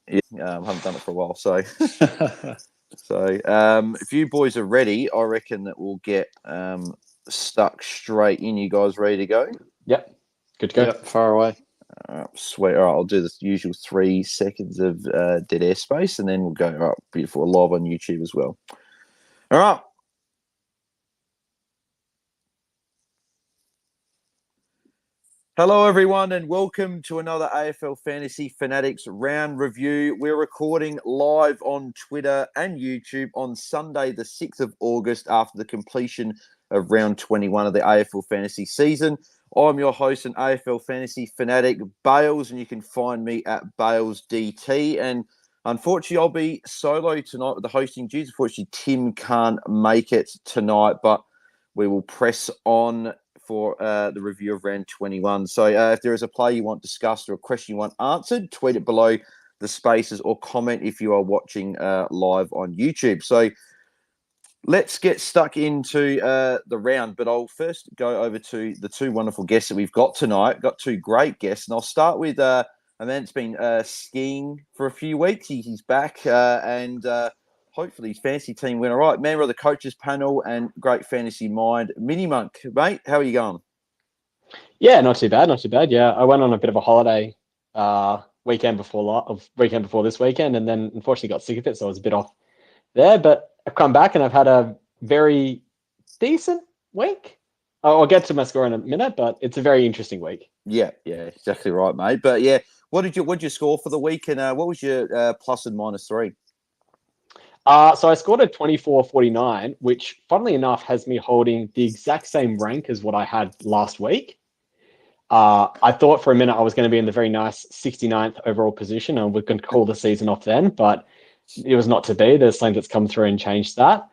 Yeah, haven't done it for a while. So, if you boys are ready, I reckon that we'll get stuck straight in. You guys ready to go? Yep. Good to go. Yep, far away. Sweet. All right, I'll do the usual 3 seconds of dead air space, and then we'll go. All right, beautiful. Live on YouTube as well. All right. Hello, everyone, and welcome to another AFL Fantasy Fanatics round review. We're recording live on Twitter and YouTube on Sunday, the 6th of August, after the completion of round 21 of the AFL Fantasy season. I'm your host and AFL Fantasy Fanatic, Bales, and you can find me at BalesDT. And unfortunately, I'll be solo tonight with the hosting duties. Unfortunately, Tim can't make it tonight, but we will press on for the review of round 21. So if there is a play you want discussed or a question you want answered, tweet it below the spaces or comment if you are watching live on YouTube. So let's get stuck into the round, but I'll first go over to the 2 wonderful guests that we've got tonight. Got 2 great guests, and I'll start with a man that's been skiing for a few weeks. He's back, and hopefully his fantasy team went all right. Member of the coaches panel and great fantasy mind, MiniMonk. Mate, how are you going? Yeah, not too bad. Yeah, I went on a bit of a holiday weekend before this weekend, and then unfortunately got sick of it, so I was a bit off there. But I've come back and I've had a very decent week. I'll get to my score in a minute, but it's a very interesting week. Yeah, exactly right, mate. But yeah, what did you score for the week, and what was your plus and minus 3? So I scored a 24.49, which, funnily enough, has me holding the exact same rank as what I had last week. I thought for a minute I was going to be in the very nice 69th overall position, and we can call the season off then, but it was not to be. There's something that's come through and changed that.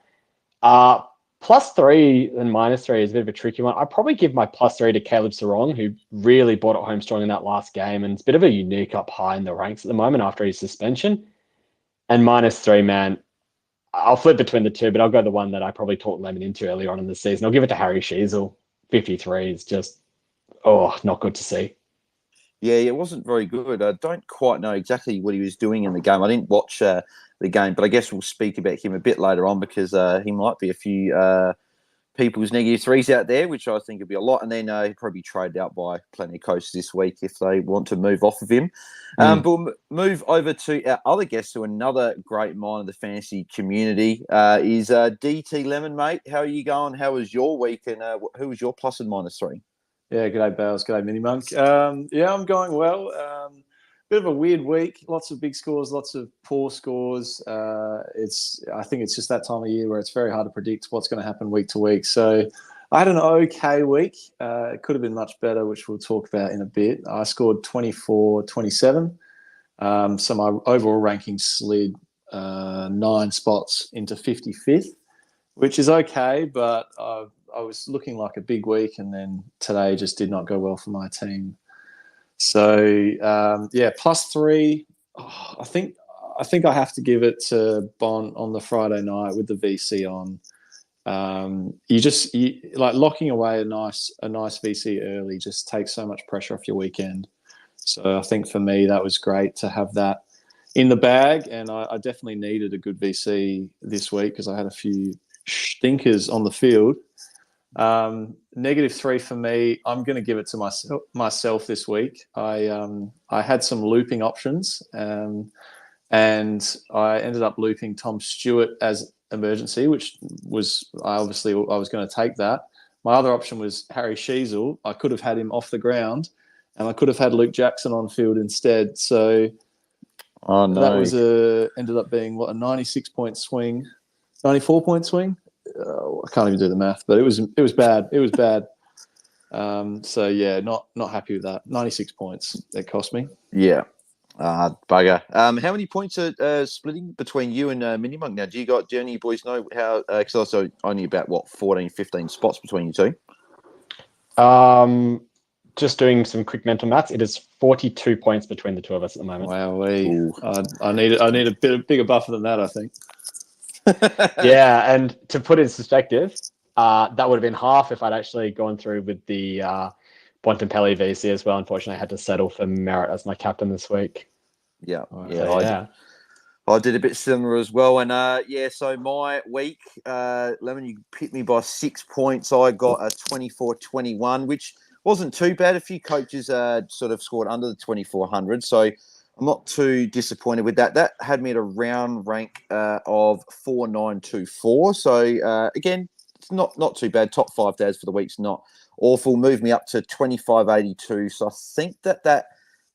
Plus 3 and minus 3 is a bit of a tricky one. I'd probably give my plus 3 to Caleb Sarong, who really brought it home strong in that last game, and it's a bit of a unique up high in the ranks at the moment after his suspension. And minus 3, man, I'll flip between the 2, but I'll go the one that I probably talked Lemon into earlier on in the season. I'll give it to Harry Sheasel. 53 is just, not good to see. Yeah, it wasn't very good. I don't quite know exactly what he was doing in the game. I didn't watch the game, but I guess we'll speak about him a bit later on because he might be a few people's negative 3s out there, which I think would be a lot. And then he'll probably be traded out by plenty of coaches this week if they want to move off of him. But we'll move over to our other guest, who another great mind of the fantasy community is DT Lemon, mate. How are you going? How was your week? And who was your plus and minus 3? Yeah, g'day Bales, g'day MiniMonk. Yeah, I'm going well. Bit of a weird week. Lots of big scores, lots of poor scores. I think it's just that time of year where it's very hard to predict what's going to happen week to week. So I had an okay week. It could have been much better, which we'll talk about in a bit. I scored 24-27. So my overall ranking slid 9 spots into 55th, which is okay, but I was looking like a big week, and then today just did not go well for my team. So plus 3. I think I have to give it to Bon on the Friday night with the VC on. You like locking away a nice VC early just takes so much pressure off your weekend. So I think for me that was great to have that in the bag, and I definitely needed a good VC this week because I had a few stinkers on the field. -3 for me. I'm going to give it to myself this week. I had some looping options, and I ended up looping Tom Stewart as emergency, which was I was going to take that. My other option was Harry Sheasel. I could have had him off the ground, and I could have had Luke Jackson on field instead. So that was ended up being a 96-point swing, 94-point swing. I can't even do the math, but it was bad. It was bad. So yeah, not happy with that. 96 points it cost me. Yeah, bugger. How many points are splitting between you and MiniMonk now? Do any of you boys know how? Because also only about 14, 15 spots between you two. Just doing some quick mental maths. It is 42 points between the two of us at the moment. Wow, I need a bit bigger buffer than that, I think. Yeah, and to put it in perspective, that would have been half if I'd actually gone through with the Bontempelli VC as well. Unfortunately, I had to settle for Merritt as my captain this week. Yeah, Okay, yeah. I did a bit similar as well. And so my week, Lemon, you picked me by 6 points. I got a 24-21, which wasn't too bad. A few coaches sort of scored under the 2,400. So I'm not too disappointed with that. That had me at a round rank of 4,924. So again, it's not too bad. Top 5,000 for the week's not awful. Moved me up to 2582. So I think that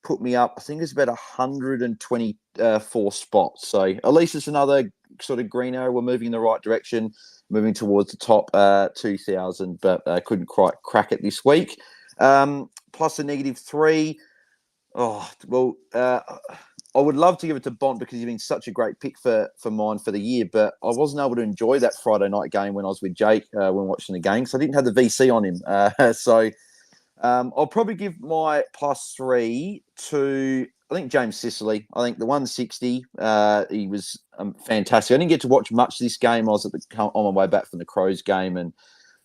put me up, I think it's about 124 spots. So at least it's another sort of green arrow. We're moving in the right direction, moving towards the top 2,000, but couldn't quite crack it this week. Plus a -3. Oh, well, I would love to give it to Bont because he's been such a great pick for mine for the year, but I wasn't able to enjoy that Friday night game when I was with Jake when watching the game, so I didn't have the VC on him. I'll probably give my +3 to, I think, James Sicily. I think the 160, he was fantastic. I didn't get to watch much of this game. I was on my way back from the Crows game and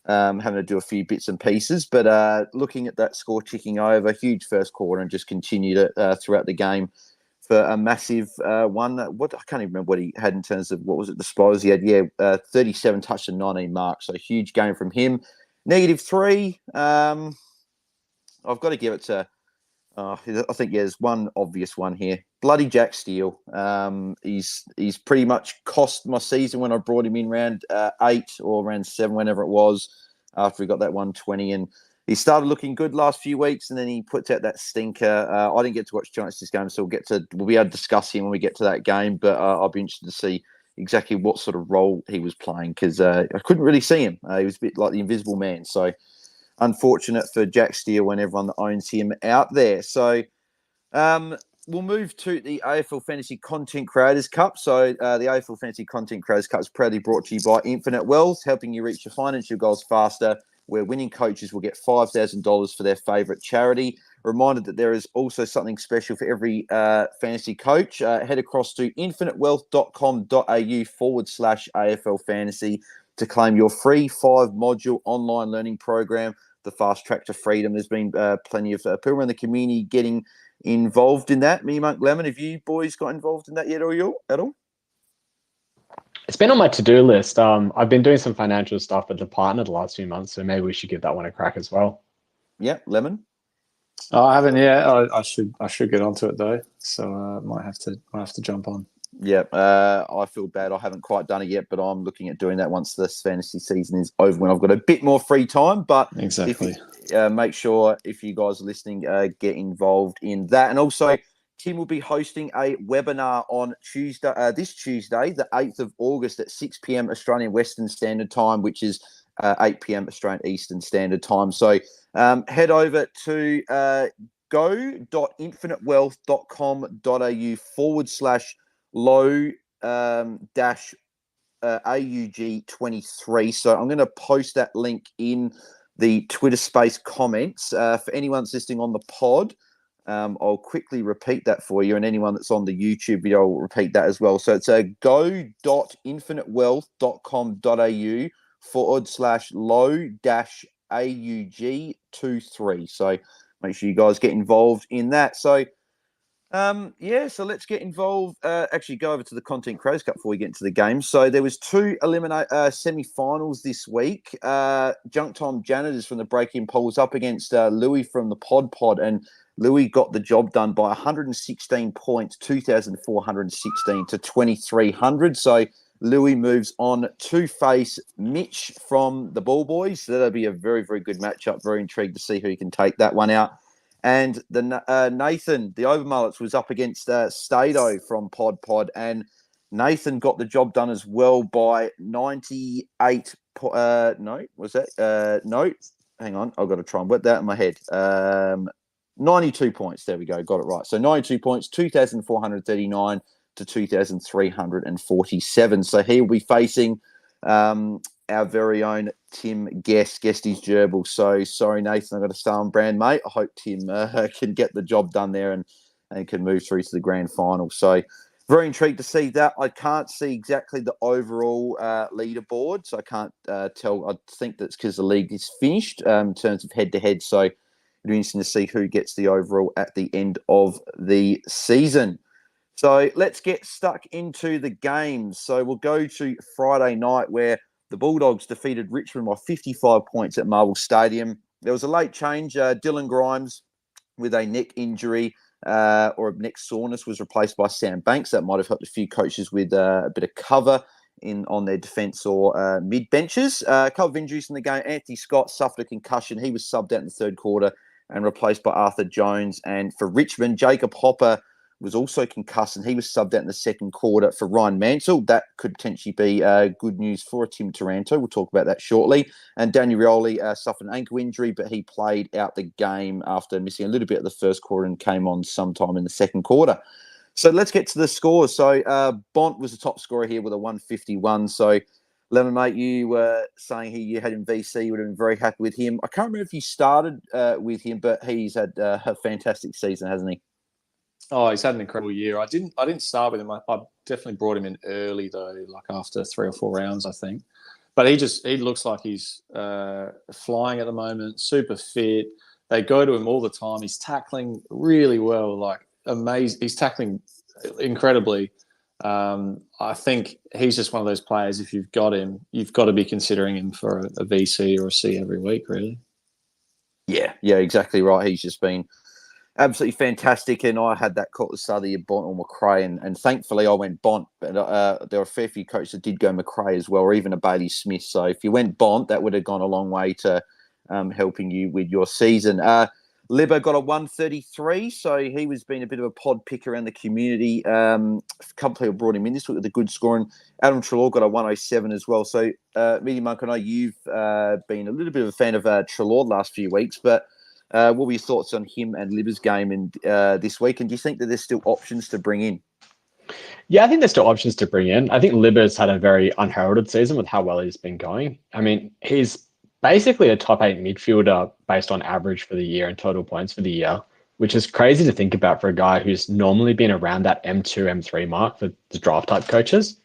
having to do a few bits and pieces. But looking at that score ticking over, huge first quarter and just continued it throughout the game for a massive one. I can't even remember what he had in terms of, what was it, disposals. He had, 37 touch and 19 marks. So huge game from him. -3. I've got to give it to, I think there's one obvious one here. Bloody Jack Steele. He's pretty much cost my season when I brought him in round 8 or round 7, whenever it was, after he got that 120. And he started looking good last few weeks, and then he puts out that stinker. I didn't get to watch Giants this game, so we'll be able to discuss him when we get to that game. But I'll be interested to see exactly what sort of role he was playing, because I couldn't really see him. He was a bit like the Invisible Man. So unfortunate for Jack Steele and everyone that owns him out there. So we'll move to the AFL Fantasy Content Creators Cup. So the AFL Fantasy Content Creators Cup is proudly brought to you by Infinite Wealth, helping you reach your financial goals faster, where winning coaches will get $5,000 for their favourite charity. Reminded that there is also something special for every fantasy coach. Head across to infinitewealth.com.au/AFL Fantasy to claim your free 5-module online learning program, the Fast Track to Freedom. There's been plenty of people in the community getting involved in that. MiniMonk, Lemon, have you boys got involved in that yet or at all? It's been on my to-do list. I've been doing some financial stuff with the partner the last few months, so maybe we should give that one a crack as well. Yeah, Lemon? Oh, I haven't yet. I should get onto it though, so might have to jump on. Yeah, I feel bad. I haven't quite done it yet, but I'm looking at doing that once this fantasy season is over, when I've got a bit more free time. But exactly, make sure, if you guys are listening, get involved in that. And also, Tim will be hosting a webinar on Tuesday, this Tuesday, the 8th of August at 6 p.m. Australian Western Standard Time, which is 8 p.m. Australian Eastern Standard Time. So head over to go.infinitewealth.com.au/low AUG23. So I'm going to post that link in the Twitter space comments. For anyone that's listening on the pod, I'll quickly repeat that for you, and anyone that's on the YouTube video, I'll repeat that as well. So it's go.infinitewealth.com.au/low-AUG23. So make sure you guys get involved in that. So so let's get involved. Actually, go over to the Content Creators Cup before we get into the game. So there was 2 semi-finals this week. Junk Time Janitors from the Break-In Polls up against Louis from the Pod, and Louis got the job done by 116 points, 2,416 to 2,300. So Louis moves on to face Mitch from the Ball Boys. So that'll be a very, very good matchup. Very intrigued to see who can take that one out. And the Nathan, the Overmullets, was up against Stato from Pod, and Nathan got the job done as well by 98. No, was that? No, hang on. I've got to try and work that in my head. 92 points. There we go. Got it right. So 92 points, 2,439 to 2,347. So he will be facing our very own Tim Guest his gerbil. So sorry, Nathan, I've got to stay on brand, mate. I hope Tim can get the job done there and can move through to the grand final. So very intrigued to see that. I can't see exactly the overall leaderboard, so I can't tell. I think that's because the league is finished in terms of head-to-head. So it'll be interesting to see who gets the overall at the end of the season. So let's get stuck into the games. So we'll go to Friday night where the Bulldogs defeated Richmond by 55 points at Marvel Stadium. There was a late change. Dylan Grimes with a neck injury or a neck soreness was replaced by Sam Banks. That might have helped a few coaches with a bit of cover on their defence or mid benches. A couple of injuries in the game. Anthony Scott suffered a concussion. He was subbed out in the third quarter and replaced by Arthur Jones. And for Richmond, Jacob Hopper was also concussed, and he was subbed out in the second quarter for Ryan Mansell. That could potentially be good news for Tim Taranto. We'll talk about that shortly. And Daniel Rioli suffered an ankle injury, but he played out the game after missing a little bit of the first quarter and came on sometime in the second quarter. So let's get to the scores. So Bont was the top scorer here with a 151. So Lemon, mate, you were saying you had him VC. You would have been very happy with him. I can't remember if you started with him, but he's had a fantastic season, hasn't he? Oh, he's had an incredible year. I didn't start with him. I definitely brought him in early though, like after 3 or 4 rounds, I think. But he looks like he's flying at the moment, super fit. They go to him all the time. He's tackling really well, like amazing. He's tackling incredibly. I think he's just one of those players. If you've got him, you've got to be considering him for a VC or a C every week, really. Yeah, exactly right. He's just been absolutely fantastic, and I had that call at the start of the year, Bont or McRae, and thankfully I went Bont, but there were a fair few coaches that did go McRae as well, or even a Bailey Smith. So if you went Bont, that would have gone a long way to helping you with your season. Libba got a 133, so he was being a bit of a pod pick around the community. A couple of people brought him in this week with a good score, and Adam Treloar got a 107 as well. So, MiniMonk, I know you've been a little bit of a fan of Treloar the last few weeks, but what were your thoughts on him and Libba's game this week? And do you think that there's still options to bring in? Yeah, I think there's still options to bring in. I think Libba's had a very unheralded season with how well he's been going. I mean, he's basically a top 8 midfielder based on average for the year and total points for the year, which is crazy to think about for a guy who's normally been around that M2, M3 mark for the draft type coaches.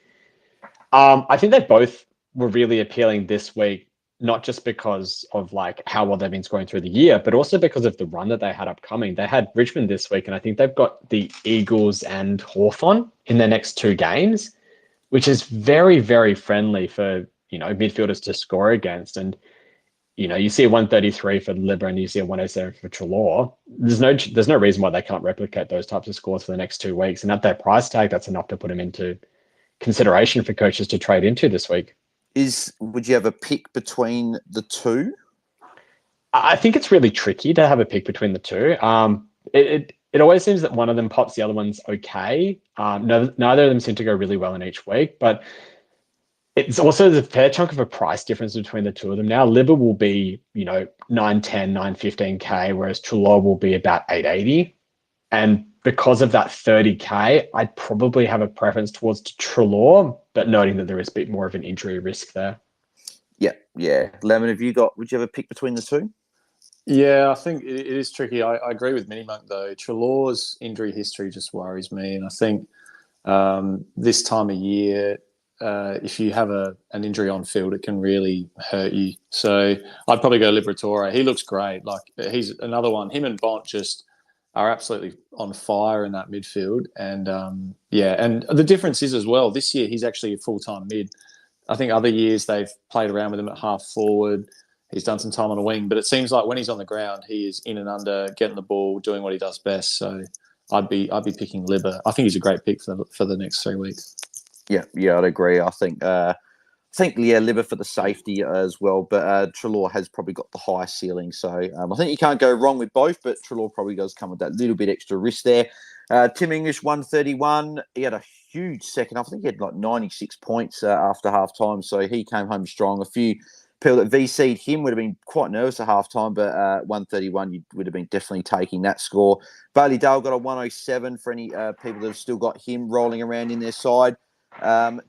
I think they both were really appealing this week, not just because of like how well they've been scoring through the year, but also because of the run that they had upcoming. They had Richmond this week, and I think they've got the Eagles and Hawthorn in their next 2 games, which is very, very friendly for, midfielders to score against. And, you see a 133 for Libba and you see a 107 for Treloar. There's no reason why they can't replicate those types of scores for the next 2 weeks. And at their price tag, that's enough to put them into consideration for coaches to trade into this week. Would you have a pick between the two? I think it's really tricky to have a pick between the two. It always seems that one of them pops, the other one's okay. Neither of them seem to go really well in each week, but it's also a fair chunk of a price difference between the two of them now. Libba will be, 910, 915K, whereas Treloar will be about 880. And because of that 30K, I'd probably have a preference towards Treloar, but noting that there is a bit more of an injury risk there. Yeah. Lemon, would you have a pick between the two? Yeah, I think it is tricky. I agree with MiniMonk though. Treloar's injury history just worries me. And I think this time of year, if you have an injury on field, it can really hurt you. So I'd probably go Liberatore. He looks great. Like he's another one. Him and Bont just are absolutely on fire in that midfield. And and the difference is as well, this year he's actually a full-time mid. I think other years they've played around with him at half forward. He's done some time on a wing, but it seems like when he's on the ground, he is in and under, getting the ball, doing what he does best. So I'd be picking Libba. I think he's a great pick for the next 3 weeks. Yeah, I'd agree. I think Libba for the safety as well, but Treloar has probably got the high ceiling. So I think you can't go wrong with both, but Treloar probably does come with that little bit extra risk there. Tim English, 131. He had a huge second half. I think he had like 96 points after half time, so he came home strong. A few people that VC'd him would have been quite nervous at half time, but 131, you would have been definitely taking that score. Bailey Dale got a 107 for any people that have still got him rolling around in their side.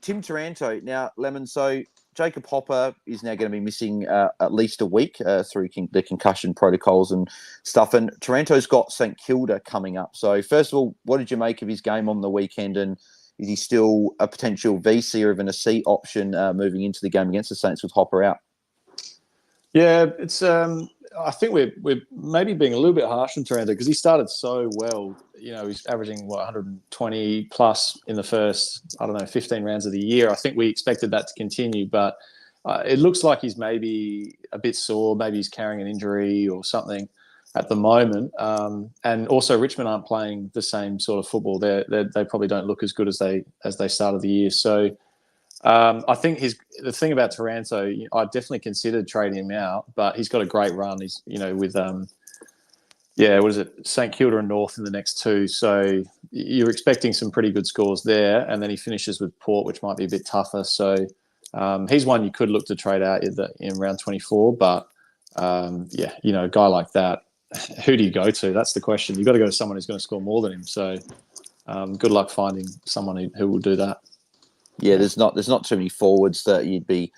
Tim Taranto, now, Lemon, so Jacob Hopper is now going to be missing at least a week through the concussion protocols and stuff, and Taranto's got St Kilda coming up. So first of all, what did you make of his game on the weekend, and is he still a potential VC or even a C option moving into the game against the Saints with Hopper out? Yeah, it's I think we're maybe being a little bit harsh on Taranto because he started so well. He's averaging 120 plus in the first 15 rounds of the year. I think we expected that to continue, but it looks like he's maybe a bit sore. Maybe he's carrying an injury or something at the moment. And also Richmond aren't playing the same sort of football. They probably don't look as good as they started the year. So I think the thing about Taranto, I definitely considered trading him out, but he's got a great run. He's with what is it, St Kilda and North in the next two. So you're expecting some pretty good scores there, and then he finishes with Port, which might be a bit tougher. So he's one you could look to trade out in round 24. But a guy like that, who do you go to? That's the question. You've got to go to someone who's going to score more than him. So good luck finding someone who will do that. Yeah, there's not too many forwards that you'd be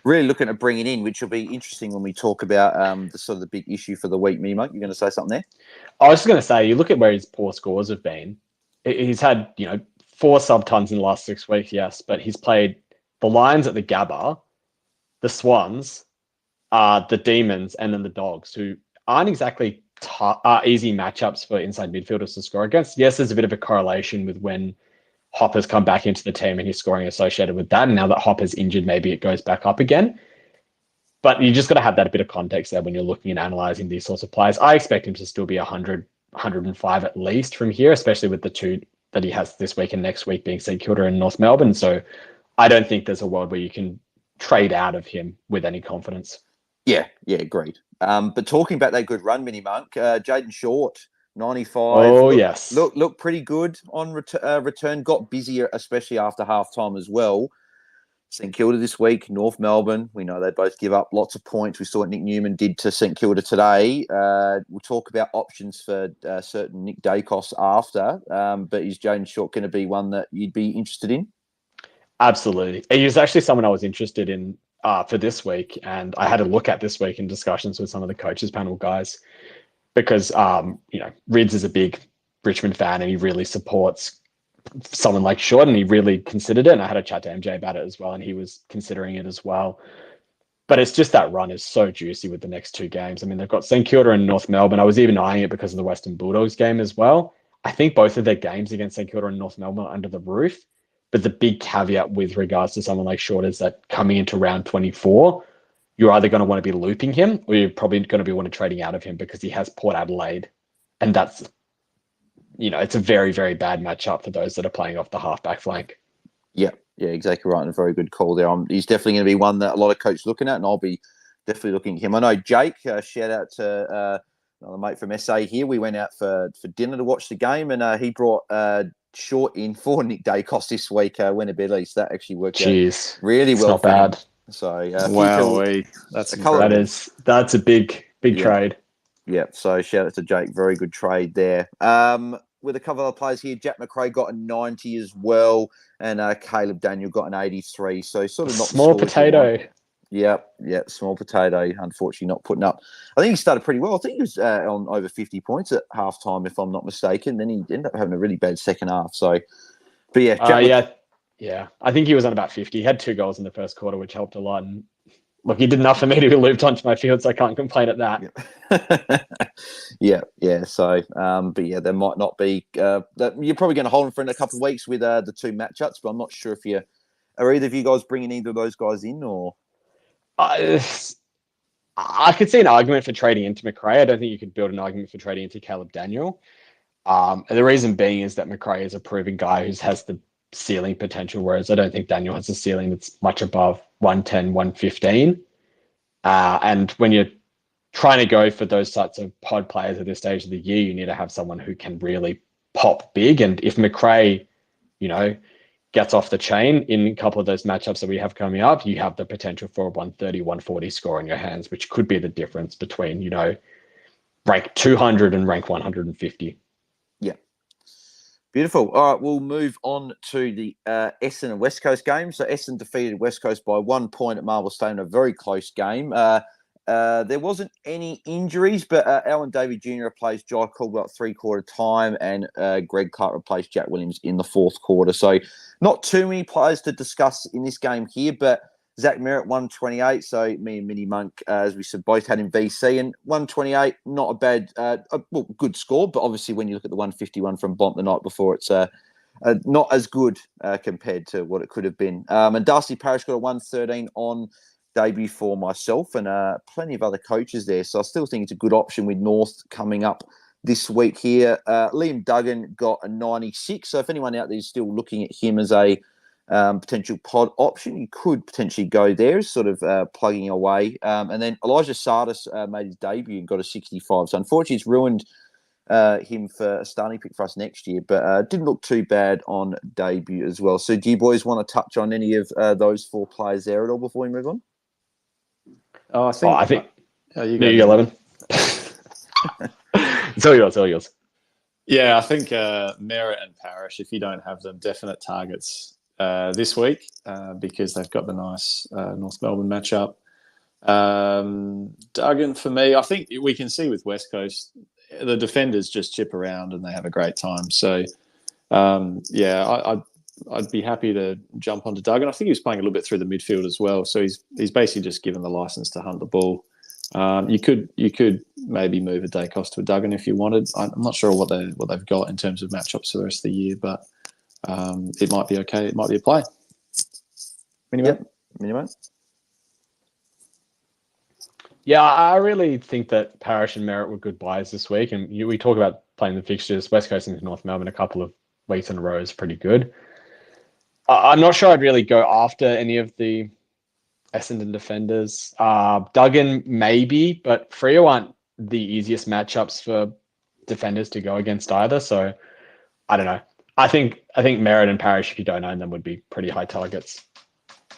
really looking at bringing in, which will be interesting when we talk about the sort of the big issue for the week. MiniMonk, you're going to say something there? I was just going to say, you look at where his poor scores have been. He's had 4 sub-tons in the last 6 weeks, yes, but he's played the Lions at the Gabba, the Swans, the Demons, and then the Dogs, who aren't exactly easy matchups for inside midfielders to score against. Yes, there's a bit of a correlation with when Hopper's come back into the team and his scoring associated with that. And now that Hopper's injured, maybe it goes back up again. But you just got to have that a bit of context there when you're looking and analysing these sorts of players. I expect him to still be 100, 105 at least from here, especially with the two that he has this week and next week being St Kilda and North Melbourne. So I don't think there's a world where you can trade out of him with any confidence. Yeah, agreed. But talking about that good run, MiniMonk, Jaden Short, 95. Oh, yes. Look pretty good on return. Got busier, especially after halftime as well. St Kilda this week, North Melbourne. We know they both give up lots of points. We saw what Nick Newman did to St Kilda today. We'll talk about options for certain Nick Daicos after. But is Jaden Short going to be one that you'd be interested in? Absolutely. He was actually someone I was interested in for this week. And I had a look at this week in discussions with some of the coaches panel guys. Because, Rids is a big Richmond fan and he really supports someone like Short and he really considered it. And I had a chat to MJ about it as well and he was considering it as well. But it's just that run is so juicy with the next 2 games. I mean, they've got St Kilda and North Melbourne. I was even eyeing it because of the Western Bulldogs game as well. I think both of their games against St Kilda and North Melbourne are under the roof. But the big caveat with regards to someone like Short is that coming into round 24, you're either going to want to be looping him or you're probably going to be wanting trading out of him because he has Port Adelaide. And that's, it's a very, very bad matchup for those that are playing off the halfback flank. Yeah, exactly right. And a very good call there. He's definitely going to be one that a lot of coaches are looking at, and I'll be definitely looking at him. I know Jake, shout out to another mate from SA here. We went out for dinner to watch the game, and he brought Short in for Nick Daicos this week, Winnability. So that actually worked out really well. Not bad. Him. So wow, that's a big trade. Yeah, so shout out to Jake, very good trade there. With a couple of other players here, Jack McRae got a 90 as well, and Caleb Daniel got an 83. So sort of not small potato. Yeah, small potato. Unfortunately, not putting up. I think he started pretty well. I think he was on over 50 points at halftime, if I'm not mistaken. Then he ended up having a really bad second half. So, but yeah, Yeah, I think he was on about 50. He had 2 goals in the first quarter, which helped a lot. And look, he did enough for me to be looped onto my field, so I can't complain at that. Yeah. So, but yeah, there might not be. That you're probably going to hold him for a couple of weeks with the 2 matchups, but I'm not sure if are either of you guys bringing either of those guys in or. I could see an argument for trading into McRae. I don't think you could build an argument for trading into Caleb Daniel. And the reason being is that McRae is a proven guy who has the ceiling potential, whereas I don't think Daniel has a ceiling that's much above 110, 115. And when you're trying to go for those sorts of pod players at this stage of the year, you need to have someone who can really pop big. And if McRae, gets off the chain in a couple of those matchups that we have coming up, you have the potential for a 130, 140 score in your hands, which could be the difference between, rank 200 and rank 150. Yeah. Beautiful. All right, we'll move on to the Essendon and West Coast game. So Essendon defeated West Coast by 1 point at Marvel Stadium, a very close game. There wasn't any injuries, but Alan Davey Jr. replaced Jai Caldwell at 3/4 time, and Greg Clark replaced Jack Williams in the 4th quarter. So not too many players to discuss in this game here, but Zach Merritt, 128. So me and MiniMonk, as we said, both had him VC. And 128, not a bad, good score. But obviously, when you look at the 151 from Bont the night before, it's not as good compared to what it could have been. And Darcy Parish got a 113 on debut for myself and plenty of other coaches there. So I still think it's a good option with North coming up this week here. Liam Duggan got a 96. So if anyone out there is still looking at him as a potential pod option, you could potentially go there, sort of plugging away. And then Elijah Sardis made his debut and got a 65. So unfortunately, it's ruined him for a starting pick for us next year, but didn't look too bad on debut as well. So do you boys want to touch on any of those four players there at all before we move on? I think you go, 11. It's all yours. Yeah, I think Merritt and Parish, if you don't have them, definite targets this week because they've got the nice North Melbourne matchup. Duggan, for me, I think we can see with West Coast, the defenders just chip around and they have a great time. So, I'd be happy to jump onto Duggan. I think he was playing a little bit through the midfield as well. So he's basically just given the license to hunt the ball. You could maybe move a Daicos to a Duggan if you wanted. I'm not sure what they've got in terms of matchups for the rest of the year, but it might be okay. It might be a play. Minimum. Yeah, I really think that Parish and Merritt were good buys this week. And we talk about playing the fixtures. West Coast into North Melbourne a couple of weeks in a row is pretty good. I'm not sure I'd really go after any of the Essendon defenders. Duggan, maybe, but Freo aren't the easiest matchups for defenders to go against either. So I don't know. I think Merritt and Parish, if you don't own them, would be pretty high targets.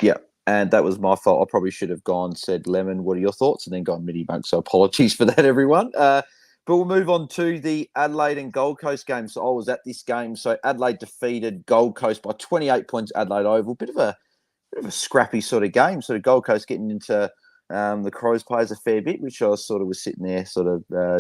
Yeah. And that was my fault. I probably should have said Lemon, what are your thoughts? And then gone MiniMonk. So apologies for that, everyone. But we'll move on to the Adelaide and Gold Coast game. So I was at this game. So Adelaide defeated Gold Coast by 28 points, Adelaide Oval. Bit of a scrappy sort of game. Sort of Gold Coast getting into the Crows players a fair bit, which I was sitting there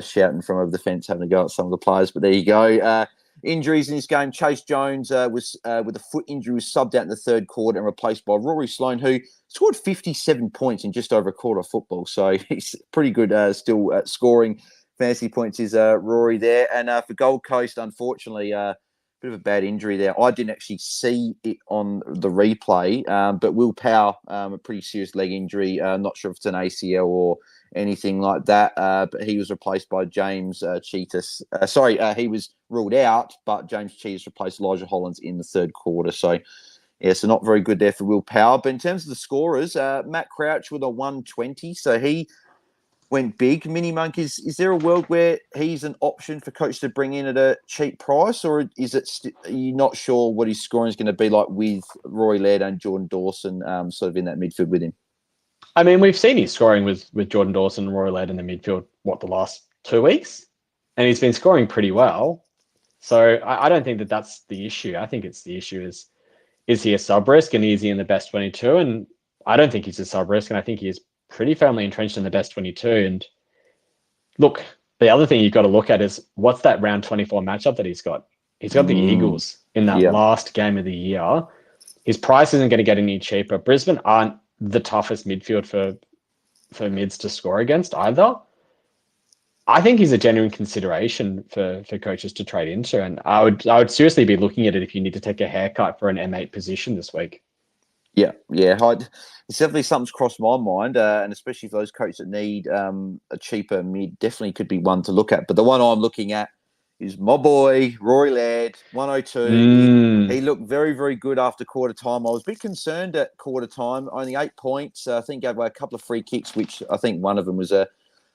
shouting from over the fence, having a go at some of the players. But there you go. Injuries in this game. Chase Jones was with a foot injury, was subbed out in the third quarter and replaced by Rory Sloane, who scored 57 points in just over a quarter of football. So he's pretty good still at scoring fantasy points is Rory there. And for Gold Coast, unfortunately, bit of a bad injury there. I didn't actually see it on the replay, but Will Power, a pretty serious leg injury. Not sure if it's an ACL or anything like that, but he was replaced by James Cheetahs. He was ruled out, but James Cheetahs replaced Elijah Hollins in the third quarter. So, yeah, so not very good there for Will Power. But in terms of the scorers, Matt Crouch with a 120, so he went big. MiniMonk, is there a world where he's an option for coach to bring in at a cheap price, or is it are you not sure what his scoring is going to be like with Rory Laird and Jordan Dawson sort of in that midfield with him? I mean, we've seen his scoring with Jordan Dawson and Rory Laird in the midfield, the last 2 weeks? And he's been scoring pretty well. So I don't think that that's the issue. I think it's the issue is he a sub-risk and is he in the best 22? And I don't think he's a sub-risk, and I think he is pretty firmly entrenched in the best 22. And look, the other thing you've got to look at is what's that round 24 matchup that he's got? He's got the Eagles in that last game of the year. His price isn't going to get any cheaper. Brisbane aren't the toughest midfield for mids to score against either. I think he's a genuine consideration for coaches to trade into, and I would seriously be looking at it if you need to take a haircut for an M8 position this week. Yeah. It's definitely something's crossed my mind, and especially for those coaches that need a cheaper mid, definitely could be one to look at. But the one I'm looking at is my boy, Rory Laird, 102. He looked very, very good after quarter time. I was a bit concerned at quarter time, only 8 points. I think gave away a couple of free kicks, which I think one of them was a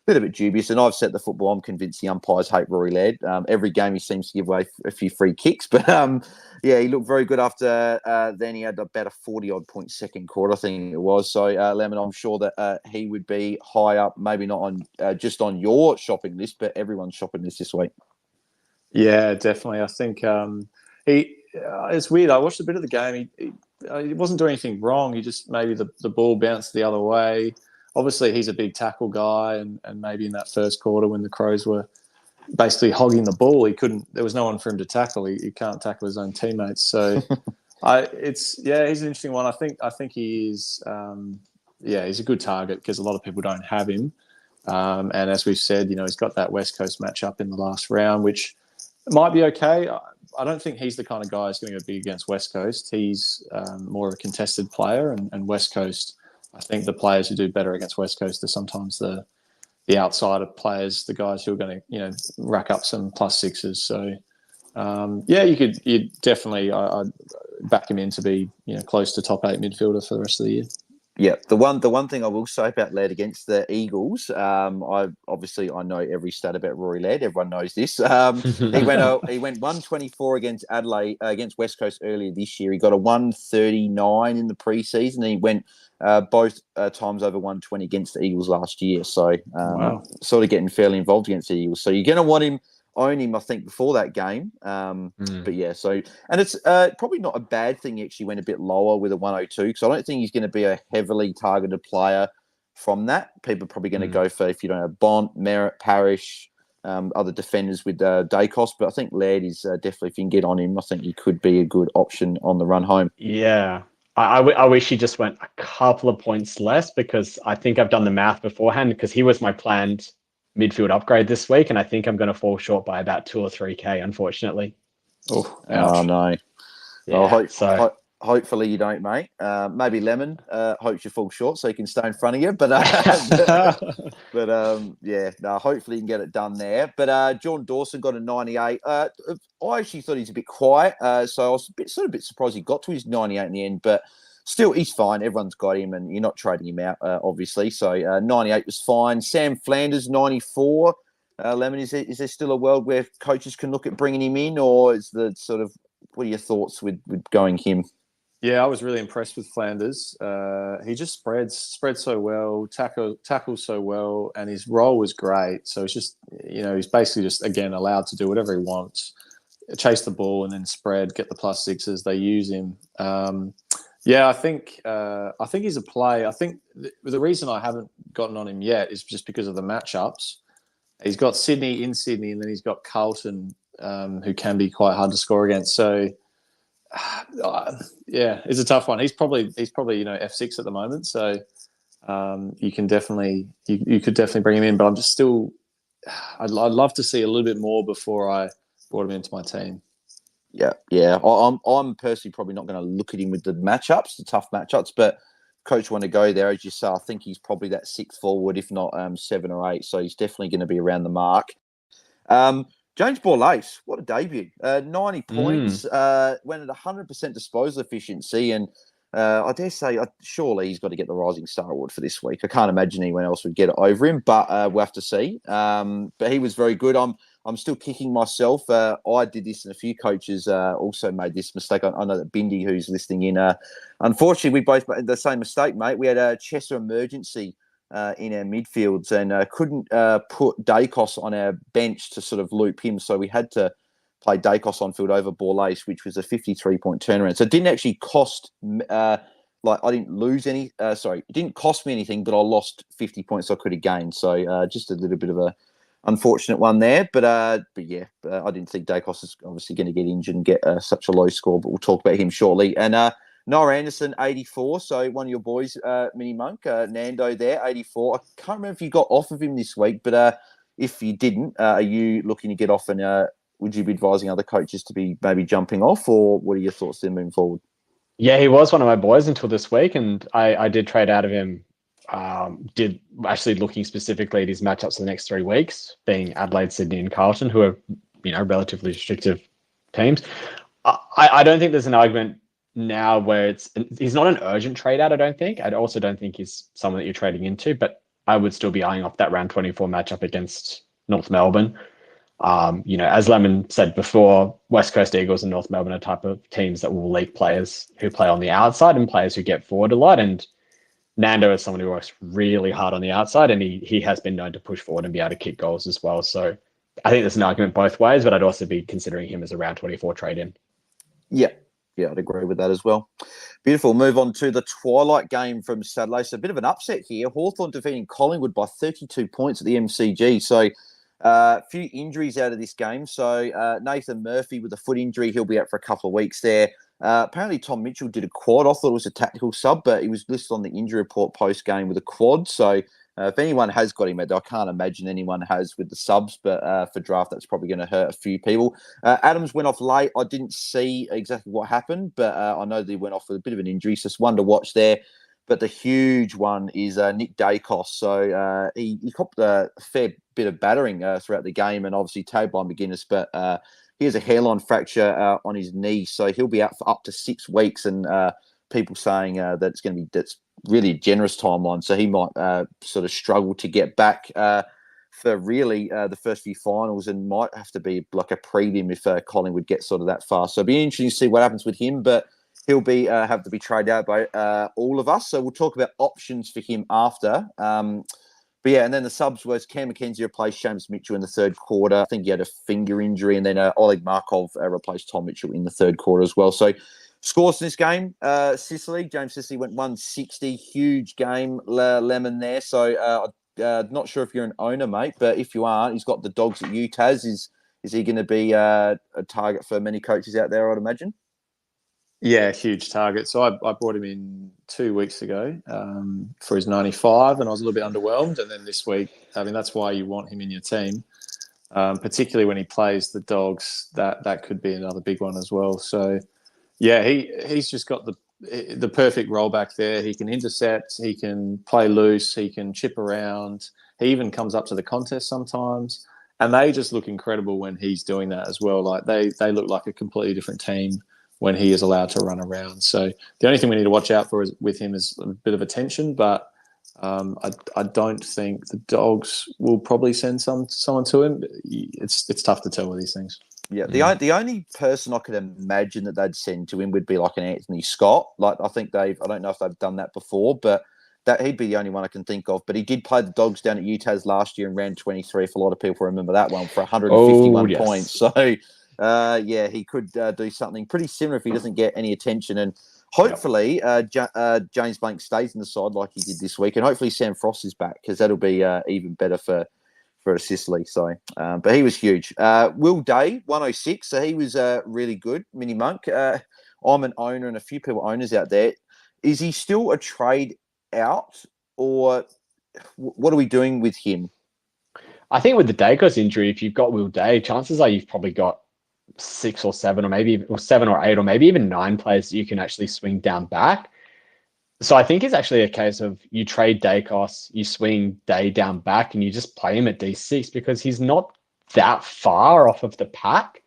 bit dubious. And I've said the football, I'm convinced the umpires hate Rory Laird. Every game he seems to give away a few free kicks. But, he looked very good after then. He had about a 40-odd point second quarter, I think it was. So, Lemon, I'm sure that he would be high up, maybe not on just on your shopping list, but everyone's shopping list this week. Yeah, definitely. I think it's weird. I watched a bit of the game. He wasn't doing anything wrong. He just maybe the ball bounced the other way. Obviously, he's a big tackle guy, and maybe in that first quarter when the Crows were basically hogging the ball, there was no one for him to tackle. He can't tackle his own teammates. So He's an interesting one. I think he is. He's a good target because a lot of people don't have him. And as we've said, he's got that West Coast matchup in the last round, which might be okay. I don't think he's the kind of guy who's going to be against West Coast. He's more of a contested player, and West Coast, I think the players who do better against West Coast are sometimes the outsider players, the guys who are going to, rack up some +6s. So, you definitely, I'd back him in to be, close to top 8 midfielder for the rest of the year. Yeah, the one thing I will say about Laird against the Eagles, I know every stat about Rory Laird. Everyone knows this. He went 124 against Adelaide against West Coast earlier this year. He got a 139 in the preseason. He went both times over 120 against the Eagles last year. So sort of getting fairly involved against the Eagles. So you're going to own him, I think, before that game. But yeah, and it's probably not a bad thing he actually went a bit lower with a 102 because I don't think he's going to be a heavily targeted player from that. People are probably going to go for, if you don't have Bont, Merritt, Parrish, other defenders with Daicos. But I think Laird is definitely, if you can get on him, I think he could be a good option on the run home. Yeah. I wish he just went a couple of points less because I think I've done the math beforehand because he was my planned midfield upgrade this week, and I think I'm going to fall short by about 2 or 3K, unfortunately. Oh no! Yeah, hopefully you don't, mate. Maybe Lemon hopes you fall short so he can stay in front of you. But hopefully you can get it done there. But John Dawson got a 98. I actually thought he's a bit quiet, so I was a bit surprised he got to his 98 in the end, but. Still, he's fine. Everyone's got him, and you're not trading him out, obviously. So 98 was fine. Sam Flanders, 94. Lemon, is there still a world where coaches can look at bringing him in, or is the sort of what are your thoughts with going him? Yeah, I was really impressed with Flanders. He just spreads so well, tackles so well, and his role was great. So it's just he's basically just again allowed to do whatever he wants, chase the ball and then spread, get the +6s. They use him. Yeah, I think he's a play. I think the reason I haven't gotten on him yet is just because of the matchups. He's got Sydney in Sydney, and then he's got Carlton, who can be quite hard to score against. So, it's a tough one. He's probably F6 at the moment. So, you could definitely bring him in. But I'm just still, I'd love to see a little bit more before I brought him into my team. Yeah. I'm personally probably not going to look at him with the matchups, the tough matchups, but coach want to go there, as you say. I think he's probably that 6th forward, if not 7 or 8. So he's definitely going to be around the mark. James Borlase, what a debut! 90 points, went at 100% disposal efficiency, and I dare say, surely he's got to get the Rising Star Award for this week. I can't imagine anyone else would get it over him, but we'll have to see. But he was very good. I'm still kicking myself. I did this, and a few coaches also made this mistake. I know that Bindi, who's listening in, unfortunately, we both made the same mistake, mate. We had a Chester emergency in our midfields and couldn't put Daicos on our bench to sort of loop him, so we had to play Daicos on field over Borlase, which was a 53-point turnaround. So it didn't actually cost, I didn't lose any. It didn't cost me anything, but I lost 50 points I could have gained. So just a little bit of a unfortunate one there. But I didn't think Daicos is obviously going to get injured and get such a low score, but we'll talk about him shortly. And Noah Anderson, 84. So one of your boys, MiniMonk, Nando there, 84. I can't remember if you got off of him this week, but if you didn't, are you looking to get off and would you be advising other coaches to be maybe jumping off, or what are your thoughts then moving forward? Yeah, he was one of my boys until this week, and I did trade out of him. Did actually looking specifically at his matchups for the next 3 weeks, being Adelaide, Sydney, and Carlton, who are relatively restrictive teams. I don't think there's an argument now where he's not an urgent trade out. I don't think. I also don't think he's someone that you're trading into, but I would still be eyeing off that round 24 matchup against North Melbourne. As Lemon said before, West Coast Eagles and North Melbourne are type of teams that will leak players who play on the outside and players who get forward a lot. And Nando is someone who works really hard on the outside, and he has been known to push forward and be able to kick goals as well. So I think there's an argument both ways, but I'd also be considering him as a round 24 trade-in. Yeah, I'd agree with that as well. Beautiful. Move on to the twilight game from Saturday. So a bit of an upset here. Hawthorn defeating Collingwood by 32 points at the MCG. So a few injuries out of this game. So Nathan Murphy with a foot injury, he'll be out for a couple of weeks there. Apparently, Tom Mitchell did a quad. I thought it was a tactical sub, but he was listed on the injury report post-game with a quad. So if anyone has got him, I can't imagine anyone has with the subs, but for draft, that's probably going to hurt a few people. Adams went off late. I didn't see exactly what happened, but I know that he went off with a bit of an injury, so it's one to watch there. But the huge one is Nick Daicos. So he copped a fair bit of battering throughout the game, and obviously tagged by McGuinness, but he has a hairline fracture on his knee, so he'll be out for up to 6 weeks. And people saying that it's going to be that's really a generous timeline, so he might sort of struggle to get back for really the first few finals, and might have to be like a prelim if Collingwood gets sort of that far. So it'll be interesting to see what happens with him, but he'll be have to be traded out by all of us. So we'll talk about options for him after. But yeah, and then the subs was Cam McKenzie replaced Seamus Mitchell in the third quarter. I think he had a finger injury, and then Oleg Markov replaced Tom Mitchell in the third quarter as well. So scores in this game, Sicily. James Sicily went 160. Huge game, Lemon there. So not sure if you're an owner, mate, but if you aren't, he's got the Dogs at UTAS. Is he going to be a target for many coaches out there, I'd imagine? Yeah, huge target. So I brought him in 2 weeks ago for his 95, and I was a little bit underwhelmed. And then this week, I mean, that's why you want him in your team, particularly when he plays the Dogs. That could be another big one as well. So, yeah, he's just got the perfect role back there. He can intercept, he can play loose, he can chip around. He even comes up to the contest sometimes. And they just look incredible when he's doing that as well. Like they look like a completely different team when he is allowed to run around. So the only thing we need to watch out for with him is a bit of attention, but I don't think the Dogs will probably send someone to him. It's tough to tell with these things. Yeah, the only person I could imagine that they'd send to him would be like an Anthony Scott. Like I think I don't know if they've done that before, but that he'd be the only one I can think of. But he did play the Dogs down at UTAS last year and ran 23. If a lot of people remember that one, for 151 points. So yeah, he could do something pretty similar if he doesn't get any attention. And hopefully James Blank stays in the side like he did this week. And hopefully Sam Frost is back, because that'll be even better for Sicily. So, but he was huge. Will Day, 106. So he was really good. MiniMonk. I'm an owner, and a few people owners out there. Is he still a trade out, or what are we doing with him? I think with the Daicos injury, if you've got Will Day, chances are you've probably got 6 or 7, or maybe 7 or 8, or maybe even 9 players that you can actually swing down back. So I think it's actually a case of you trade Daicos, you swing Day down back, and you just play him at D6, because he's not that far off of the pack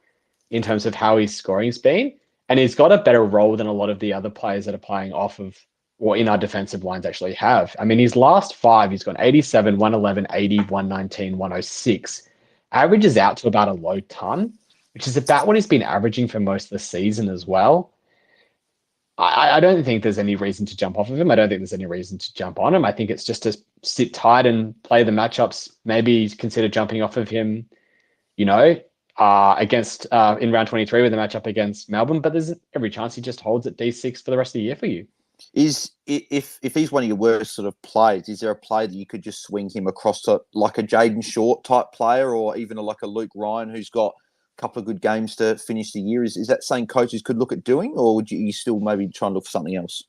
in terms of how his scoring's been. And he's got a better role than a lot of the other players that are playing off of, or in our defensive lines actually have. I mean, his last 5, he's got 87, 111, 80, 119, 106. Averages out to about a low ton, which is about what he's been averaging for most of the season as well. I don't think there's any reason to jump off of him. I don't think there's any reason to jump on him. I think it's just to sit tight and play the matchups. Maybe consider jumping off of him, against in round 23 with the matchup against Melbourne. But there's every chance he just holds at D6 for the rest of the year for you. If he's one of your worst sort of players, is there a play that you could just swing him across to, like a Jaden Short type player, or even like a Luke Ryan who's got couple of good games to finish the year? Is that something coaches could look at doing, or would you still maybe try and look for something else?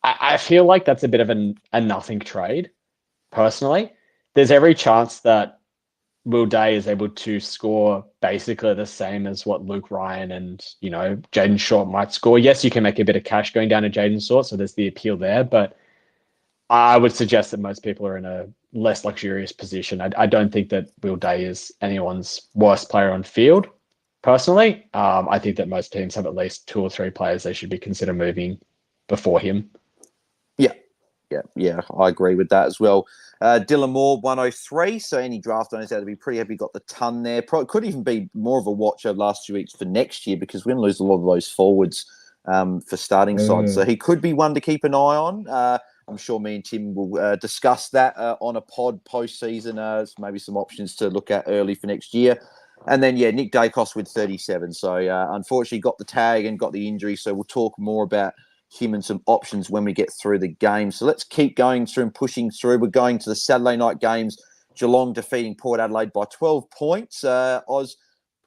I feel like that's a bit of a nothing trade, personally. There's every chance that Will Day is able to score basically the same as what Luke Ryan and, Jaden Short might score. Yes, you can make a bit of cash going down to Jaden Short, so there's the appeal there, but I would suggest that most people are in a less luxurious position. I don't think that Will Day is anyone's worst player on field. Personally, I think that most teams have at least 2 or 3 players they should be consider moving before him. Yeah, I agree with that as well. Dylan Moore, 103. So any draft owners out to be pretty happy got the ton there. Probably could even be more of a watch over the last 2 weeks for next year, because we're going to lose a lot of those forwards for starting sides. So he could be one to keep an eye on. I'm sure me and Tim will discuss that on a pod post-season. Maybe some options to look at early for next year. And then, Nick Daicos with 37. So, unfortunately, got the tag and got the injury. So, we'll talk more about him and some options when we get through the game. So, let's keep going through and pushing through. We're going to the Saturday night games. Geelong defeating Port Adelaide by 12 points. Oz,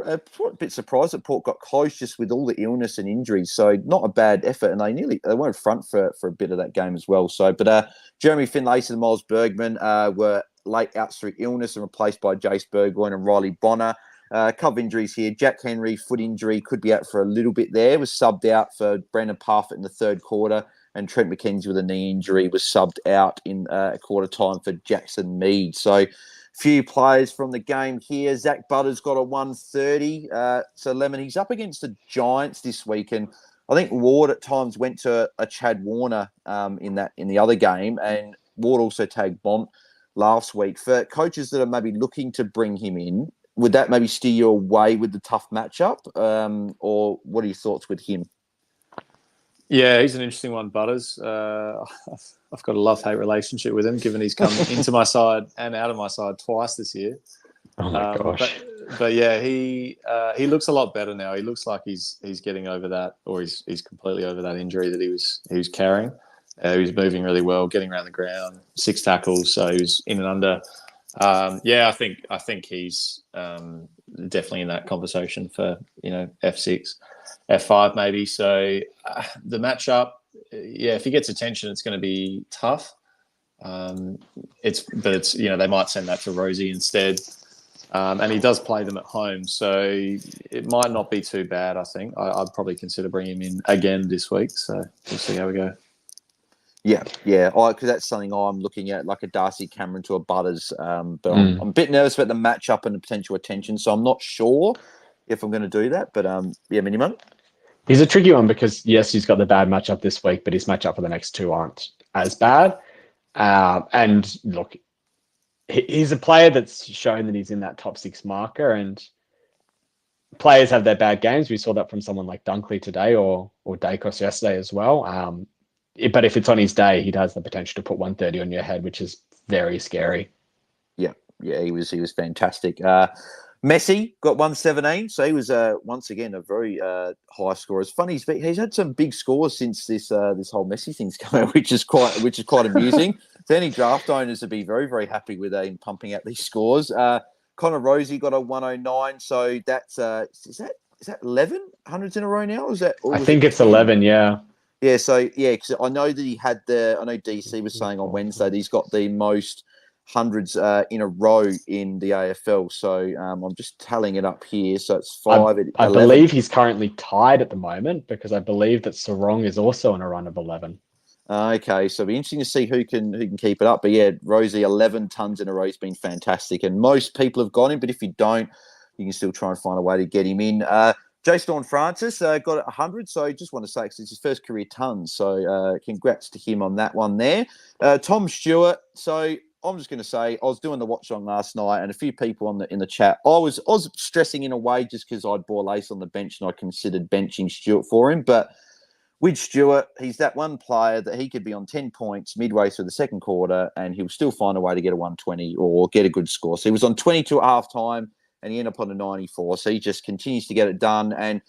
a bit surprised that Port got close just with all the illness and injuries. So not a bad effort, and they weren't front for a bit of that game as well. So, but Jeremy Finlayson and Miles Bergman were late outs through illness and replaced by Jace Burgoyne and Riley Bonner. A couple of injuries here. Jack Henry, foot injury, could be out for a little bit there. Was subbed out for Brendan Parfitt in the third quarter. And Trent McKenzie with a knee injury was subbed out in quarter time for Jackson Mead. So few players from the game here. Zach Butters got a 130. So Lemon, he's up against the Giants this week. And I think Ward at times went to a Chad Warner in the other game. And Ward also tagged Bont last week. For coaches that are maybe looking to bring him in, would that maybe steer you away with the tough matchup? Or what are your thoughts with him? Yeah, he's an interesting one, Butters. I've got a love-hate relationship with him, given he's come into my side and out of my side twice this year. Oh my gosh! But yeah, he looks a lot better now. He looks like he's getting over that, or he's completely over that injury that he was carrying. He was moving really well, getting around the ground, 6 tackles, so he was in and under. I think he's definitely in that conversation for F6, F5 maybe. So the matchup, if he gets attention, it's going to be tough. It's they might send that to Rosie instead, and he does play them at home, so it might not be too bad. I think I'd probably consider bringing him in again this week. So we'll see how we go. Yeah, because that's something I'm looking at, like a Darcy Cameron to a Butters. But I'm a bit nervous about the matchup and the potential attention, so I'm not sure if I'm going to do that. But MiniMonk. He's a tricky one because yes, he's got the bad matchup this week, but his matchup for the next 2 aren't as bad. And look, he's a player that's shown that he's in that top 6 marker, and players have their bad games. We saw that from someone like Dunkley today or Daicos yesterday as well. But if it's on his day, he has the potential to put 130 on your head, which is very scary. Yeah, he was fantastic. Messi got 117, so he was once again a very high scorer. It's funny, he's had some big scores since this whole Messi thing's come out, which is quite amusing. So any draft owners would be very, very happy with him pumping out these scores. Connor Rosie got a 109, so that's is that 11 hundreds in a row now? Or is that? I think it's 11, yeah. Yeah, so because I know that he had I know DC was saying on Wednesday that he's got the most hundreds in a row in the AFL. So I'm just tallying it up here. So it's 5 at 11. I believe he's currently tied at the moment because I believe that Sarong is also on a run of 11. Okay, so it'll be interesting to see who can keep it up. But yeah, Rosie, 11 tons in a row has been fantastic. And most people have got him, but if you don't, you can still try and find a way to get him in. Jason Francis got 100, so I just want to say it's his first career tons. So congrats to him on that one there. Tom Stewart. So I'm just going to say I was doing the watch on last night, and a few people in the chat. I was stressing in a way just because I'd bore Lace on the bench and I considered benching Stewart for him. But with Stewart, he's that one player that he could be on 10 points midway through the second quarter, and he'll still find a way to get a 120 or get a good score. So he was on 22 at halftime, and he ended up on a 94. So he just continues to get it done. And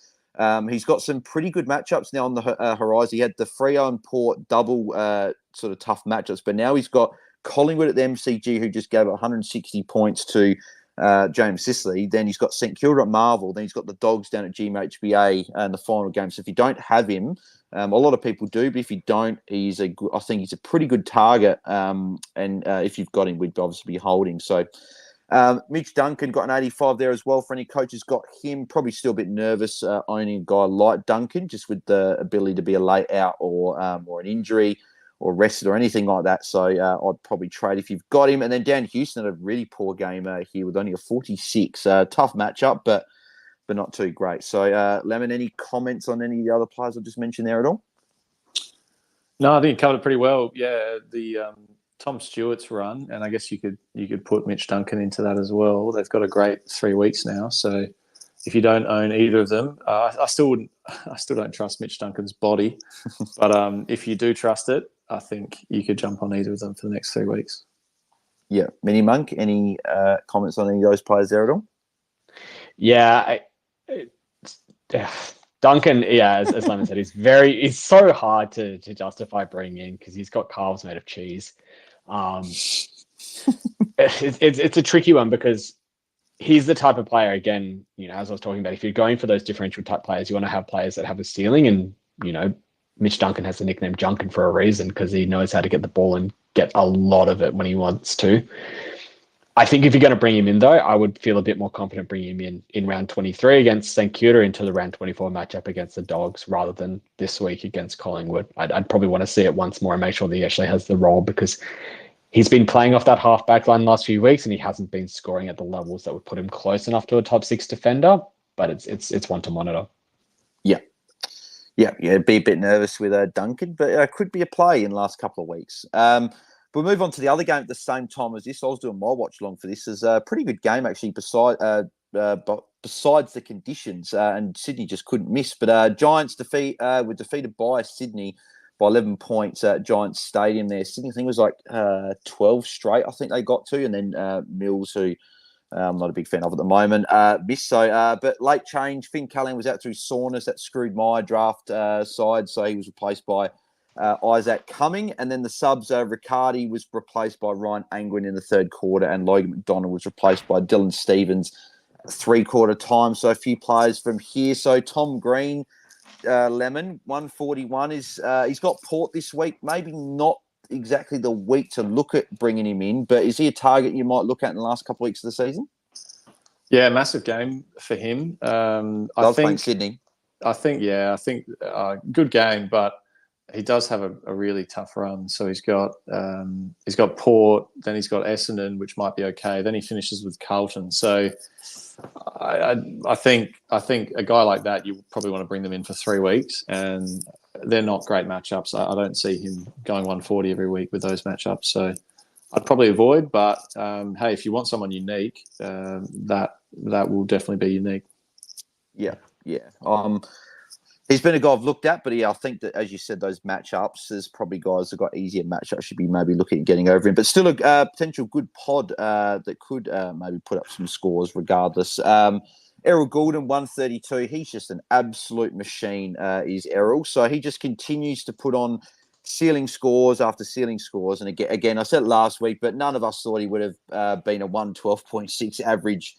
he's got some pretty good matchups now on the horizon. He had the Freo and Port double sort of tough matchups, but now he's got Collingwood at the MCG, who just gave 160 points to James Sicily. Then he's got St Kilda at Marvel. Then he's got the Dogs down at GMHBA in the final game. So if you don't have him, a lot of people do, but if you don't, I think he's a pretty good target. And if you've got him, we'd obviously be holding. So Mitch Duncan got an 85 there as well. For any coaches got him, probably still a bit nervous owning a guy like Duncan, just with the ability to be a late out or an injury or rested or anything like that. So I'd probably trade if you've got him. And then Dan Houston had a really poor game here with only a 46. Tough matchup, but not too great. So Lemon, any comments on any of the other players I just mentioned there at all? No, I think you covered it pretty well. Yeah, the Tom Stewart's run, and I guess you could put Mitch Duncan into that as well. They've got a great 3 weeks now. So if you don't own either of them, I still don't trust Mitch Duncan's body. But if you do trust it, I think you could jump on either of them for the next 3 weeks. Yeah. MiniMonk, any comments on any of those players there at all? Yeah. Duncan, as Lemon said, it's so hard to justify bringing in because he's got calves made of cheese. It's a tricky one because he's the type of player, again, as I was talking about, if you're going for those differential type players, you want to have players that have a ceiling. And, Mitch Duncan has the nickname Junkin for a reason, because he knows how to get the ball and get a lot of it when he wants to. I think if you're going to bring him in, though, I would feel a bit more confident bringing him in round 23 against St Kilda into the round 24 matchup against the Dogs rather than this week against Collingwood. I'd probably want to see it once more and make sure that he actually has the role, because he's been playing off that half-back line the last few weeks and he hasn't been scoring at the levels that would put him close enough to a top 6 defender, but it's one to monitor. Yeah, be a bit nervous with Duncan, but it could be a play in the last couple of weeks. We'll move on to the other game at the same time as this. I was doing my watch along for this. It's a pretty good game, actually, besides the conditions, and Sydney just couldn't miss. But Giants were defeated by Sydney by 11 points at Giants Stadium there. Sydney, I think it was like 12 straight, I think they got to, and then Mills, who I'm not a big fan of at the moment, missed. So, but late change, Finn Callan was out through soreness. That screwed my draft side, so he was replaced by Isaac Cumming, and then the subs, Riccardi was replaced by Ryan Angwin in the third quarter, and Logan McDonald was replaced by Dylan Stevens 3/4 time. So a few players from here. So Tom Green, Lemon, 141 is he's got Port this week. Maybe not exactly the week to look at bringing him in, but is he a target you might look at in the last couple of weeks of the season? Yeah, massive game for him. I think Sydney. I think good game, but he does have a really tough run. So he's got Port, then he's got Essendon, which might be okay. Then he finishes with Carlton. So I think a guy like that, you probably want to bring them in for 3 weeks, and they're not great matchups. I don't see him going 140 every week with those matchups. So I'd probably avoid. But hey, if you want someone unique, that will definitely be unique. Yeah. He's been a guy I've looked at, but I think that, as you said, those matchups, there's probably guys that got easier matchups should be maybe looking at getting over him. But still a potential good pod that could maybe put up some scores regardless. Errol Goulden, 132. He's just an absolute machine, is Errol. So he just continues to put on ceiling scores after ceiling scores. And again, I said it last week, but none of us thought he would have been a 112.6 average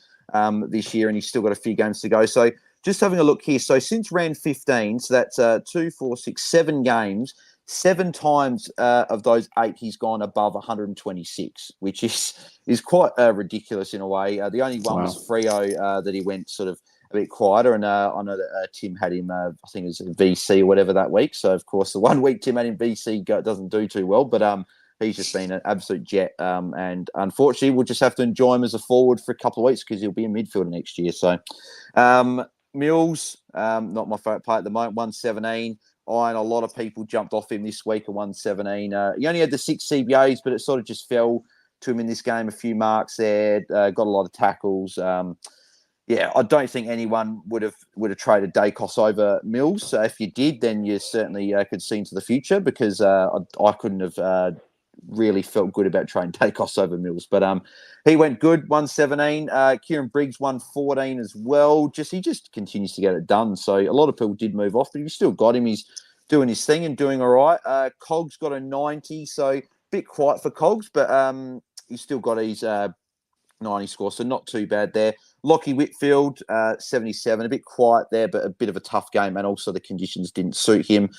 this year, and he's still got a few games to go. So just having a look here. So since round 15, so that's 2, 4, 6, 7 games, 7 times of those 8 he's gone above 126, which is quite ridiculous in a way. The only one was Freo that he went sort of a bit quieter, and I know that Tim had him, I think it was VC or whatever that week. So, of course, the 1 week Tim had him VC doesn't do too well, but he's just been an absolute jet. And unfortunately, we'll just have to enjoy him as a forward for a couple of weeks because he'll be a midfielder next year. So, Mills, not my favourite player at the moment, 117. A lot of people jumped off him this week at 117. He only had the 6 CBAs, but it sort of just fell to him in this game. A few marks there, got a lot of tackles. I don't think anyone would have traded Daicos over Mills. So if you did, then you certainly could see into the future, because I couldn't have really felt good about trading Daicos over Mills. But he went good, 117. Kieran Briggs, 114 as well. He just continues to get it done. So a lot of people did move off, but you still got him. He's doing his thing and doing all right. Cogs got a 90, so a bit quiet for Cogs, but he's still got his 90 score, so not too bad there. Lockie Whitfield, 77, a bit quiet there, but a bit of a tough game, and also the conditions didn't suit him.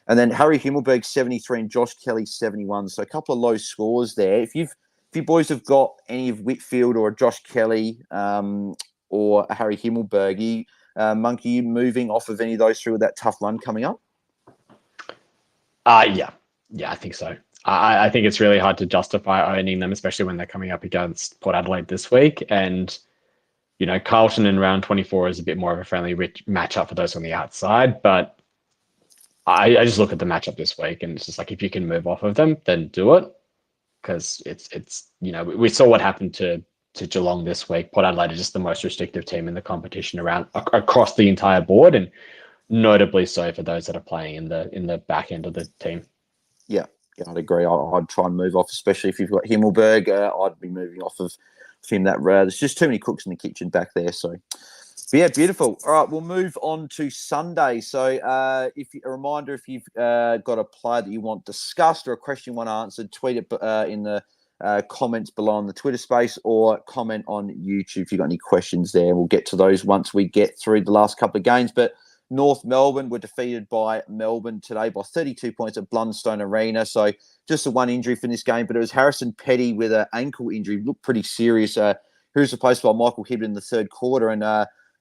And then Harry Himmelberg, 73, and Josh Kelly, 71. So a couple of low scores there. If you boys have got any of Whitfield or Josh Kelly or Harry Himmelberg, Monkey, you moving off of any of those 3 with that tough run coming up? Yeah, I think so. I think it's really hard to justify owning them, especially when they're coming up against Port Adelaide this week. And, Carlton in round 24 is a bit more of a friendly matchup for those on the outside. But I just look at the matchup this week, and it's just like, if you can move off of them, then do it. Because it's we saw what happened to Geelong this week. Port Adelaide is just the most restrictive team in the competition across the entire board, and notably so for those that are playing in the back end of the team. Yeah, I'd agree. I'd try and move off, especially if you've got Himmelberg. I'd be moving off of him. There's just too many cooks in the kitchen back there. So, but yeah, beautiful. All right, we'll move on to Sunday. So, a reminder, if you've got a player that you want discussed or a question you want answered, tweet it in the comments below on the Twitter space or comment on YouTube if you've got any questions there. We'll get to those once we get through the last couple of games. But North Melbourne were defeated by Melbourne today by 32 points at Blundstone Arena. So just the one injury for this game, but it was Harrison Petty with an ankle injury. Looked pretty serious. Who was replaced by Michael Hibbert in the third quarter. And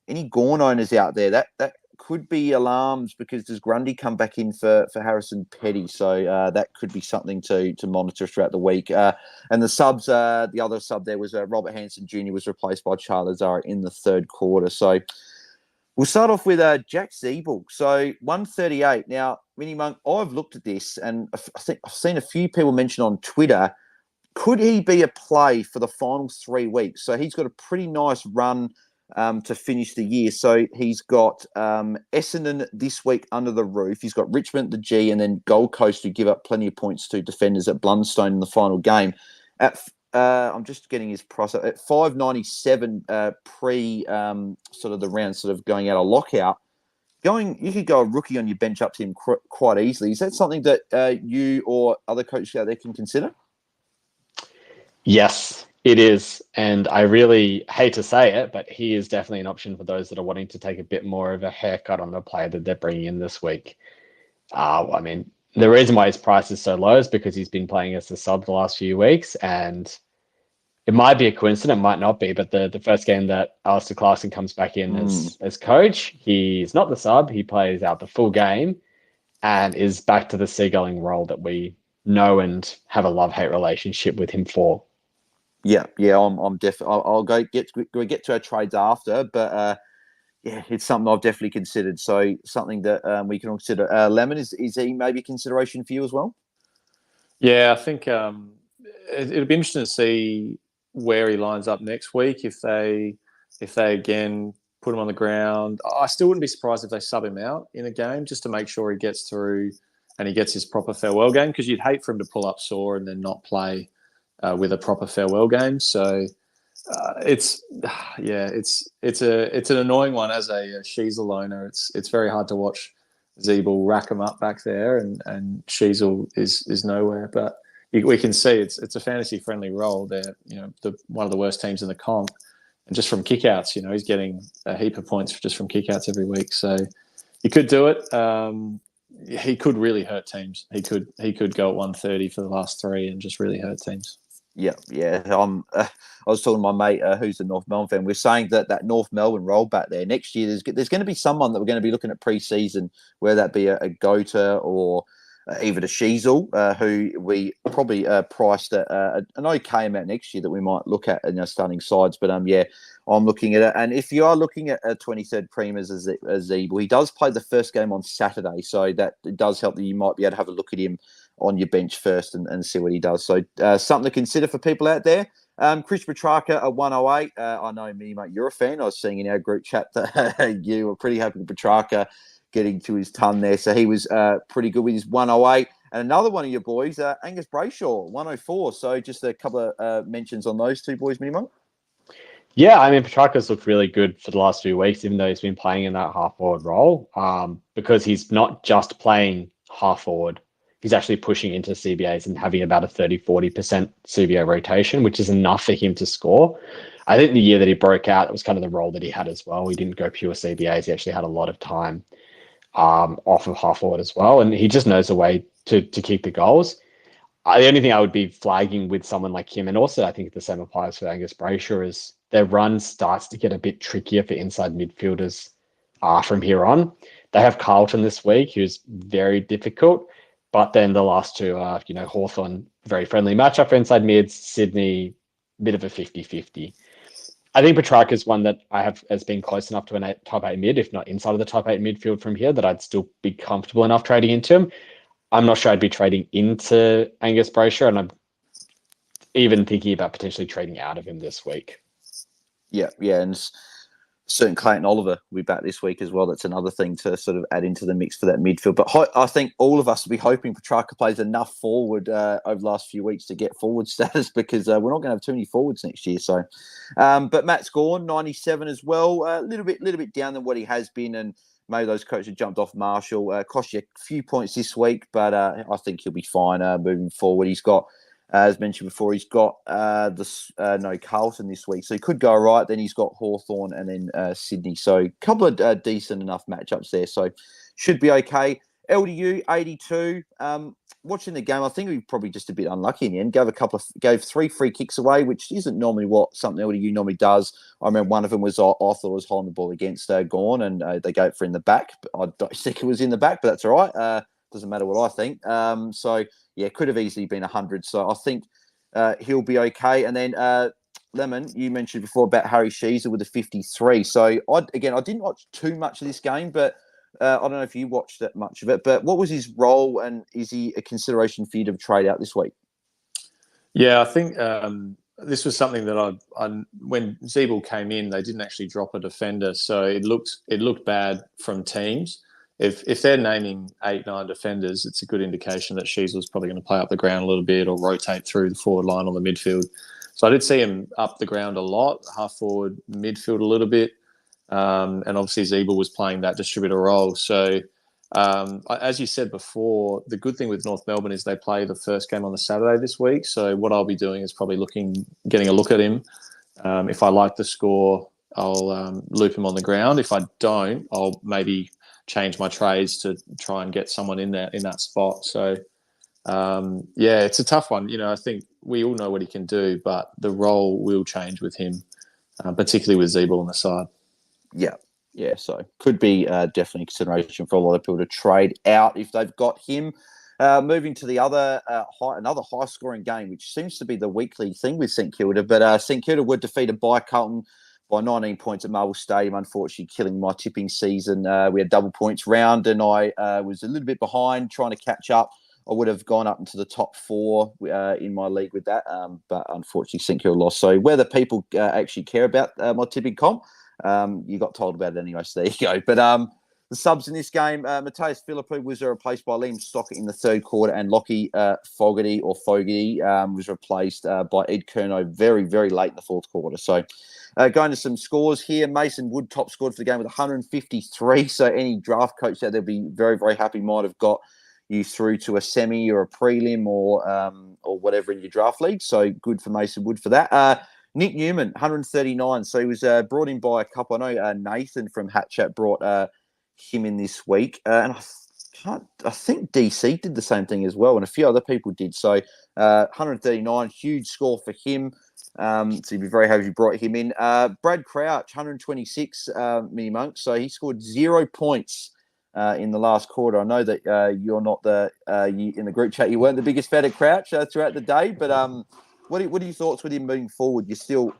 any Gorn owners out there, that could be alarms because does Grundy come back in for Harrison Petty? So that could be something to monitor throughout the week. And the subs, the other sub there was Robert Hansen Jr. was replaced by Charles Zara in the third quarter. So we'll start off with Jack Zeeble. So 138. Now, MiniMonk, I've looked at this and I think I've seen a few people mention on Twitter, could he be a play for the final 3 weeks? So he's got a pretty nice run to finish the year. So he's got Essendon this week under the roof. He's got Richmond, the G, and then Gold Coast who give up plenty of points to defenders at Blundstone in the final game. I'm just getting his price at 5.97 pre sort of the round sort of going out of lockout. You could go a rookie on your bench up to him quite easily. Is that something that you or other coaches out there can consider? Yes, it is. And I really hate to say it, but he is definitely an option for those that are wanting to take a bit more of a haircut on the player that they're bringing in this week. I mean, the reason why his price is so low is because he's been playing as a sub the last few weeks, and it might be a coincidence, it might not be, but the first game that Alistair Clarkson comes back in as coach, he's not the sub, he plays out the full game and is back to the seagulling role that we know and have a love-hate relationship with him for. Yeah, I'm definitely. I'll get to our trades after, but yeah, it's something I've definitely considered. So something that we can consider. Lemon, is he maybe a consideration for you as well? Yeah, I think it'll be interesting to see where he lines up next week. If they again put him on the ground, I still wouldn't be surprised if they sub him out in a game just to make sure he gets through and he gets his proper farewell game, because you'd hate for him to pull up sore and then not play with a proper farewell game. So it's an annoying one as a Sheasel owner. It's very hard to watch Zeeble rack him up back there, and Sheasel is nowhere. But we can see it's a fantasy friendly role. They're one of the worst teams in the comp, and just from kickouts, he's getting a heap of points just from kickouts every week. So you could do it. He could really hurt teams. He could go at 130 for the last 3 and just really hurt teams. Yeah. I was talking to my mate who's a North Melbourne fan. We're saying that North Melbourne roll back there next year. There's going to be someone that we're going to be looking at pre-season, whether that be a Gota or even a Sheasel, who we probably priced at an okay amount next year that we might look at in our starting sides. But I'm looking at it. And if you are looking at a 23rd Prem as Zeeble, he does play the first game on Saturday, so that it does help that you might be able to have a look at him on your bench first and see what he does. So something to consider for people out there. Chris Petrarca at 108. I know, mate, you're a fan. I was seeing in our group chat that you were pretty happy with Petrarca getting to his ton there. So he was pretty good with his 108. And another one of your boys, Angus Brayshaw, 104. So just a couple of mentions on those two boys, MiniMonk. Yeah, I mean, Petrarca's looked really good for the last few weeks, even though he's been playing in that half-forward role, because he's not just playing half-forward. He's actually pushing into CBAs and having about a 30-40% CBA rotation, which is enough for him to score. I think the year that he broke out, it was kind of the role that he had as well. He didn't go pure CBAs. He actually had a lot of time off of half-forward as well, and he just knows a way to keep the goals. The only thing I would be flagging with someone like him, and also I think the same applies for Angus Brayshaw, is their run starts to get a bit trickier for inside midfielders from here on. They have Carlton this week, who's very difficult, but then the last two are, Hawthorn, very friendly matchup for inside mids, Sydney, bit of a 50-50. I think Petrarca is one that I have has been close enough to a top 8 mid, if not inside of the top 8 midfield from here, that I'd still be comfortable enough trading into him. I'm not sure I'd be trading into Angus Brayshaw, and I'm even thinking about potentially trading out of him this week. Yeah, and certain Clayton Oliver will be back this week as well. That's another thing to sort of add into the mix for that midfield. But I think all of us will be hoping Petrarca plays enough forward over the last few weeks to get forward status, because we're not going to have too many forwards next year. So, but Matt's gone 97 as well, a little bit down than what he has been, and maybe those coaches jumped off Marshall. Cost you a few points this week, but I think he'll be fine moving forward. He's got As mentioned before, he's got Carlton this week, so he could go all right. Then he's got Hawthorn and then Sydney. So a couple of decent enough matchups there. So should be okay. LDU 82. Watching the game, I think we probably just a bit unlucky in the end. Gave 3 free kicks away, which isn't normally something LDU normally does. I remember one of them was I thought it was holding the ball against Gorn, and they gave it for in the back. But I don't think it was in the back, but that's all right. Doesn't matter what I think. So yeah, could have easily been 100. So I think he'll be okay. And then Lemon, you mentioned before about Harry Sheezer with the 53. So I didn't watch too much of this game, but I don't know if you watched that much of it. But what was his role, and is he a consideration for you to trade out this week? Yeah, I think this was something that I when Zeeble came in, they didn't actually drop a defender, so it looked bad from teams. If they're naming 8-9 defenders, it's a good indication that Sheezel's probably going to play up the ground a little bit or rotate through the forward line on the midfield. So I did see him up the ground a lot, half forward, midfield a little bit, and obviously Zeeble was playing that distributor role. So as you said before, the good thing with North Melbourne is they play the first game on the Saturday this week. So what I'll be doing is probably getting a look at him. If I like the score, I'll loop him on the ground. If I don't, I'll maybe change my trades to try and get someone in that spot. So yeah, it's a tough one. I think we all know what he can do, but the role will change with him, particularly with Zeeble on the side. Yeah, so could be definitely a consideration for a lot of people to trade out if they've got him. Moving to the other another high-scoring game, which seems to be the weekly thing with St Kilda, but St Kilda were defeated by Carlton by 19 points at Marvel Stadium, unfortunately killing my tipping season. We had double points round, and I was a little bit behind trying to catch up. I would have gone up into the top 4 in my league with that, but unfortunately St Kilda lost. So whether people actually care about my tipping comp, you got told about it anyway, so there you go. But the subs in this game, Mateus Philippou was replaced by Liam Stockett in the third quarter, and Lockie Fogarty was replaced by Ed Curnow very, very late in the fourth quarter. So going to some scores here, Mason Wood top scored for the game with 153. So any draft coach out there will be very, very happy, might have got you through to a semi or a prelim or whatever in your draft league. So good for Mason Wood for that. Nick Newman, 139. So he was brought in by a couple. I know Nathan from Hat Chat brought him in this week. And I think DC did the same thing as well, and a few other people did. So 139, huge score for him. So you'd be very happy you brought him in. Brad Crouch, 126 MiniMonk. So he scored 0 points in the last quarter. I know that you're not in the group chat, you weren't the biggest fan of Crouch throughout the day, but what are your thoughts with him moving forward? You'd still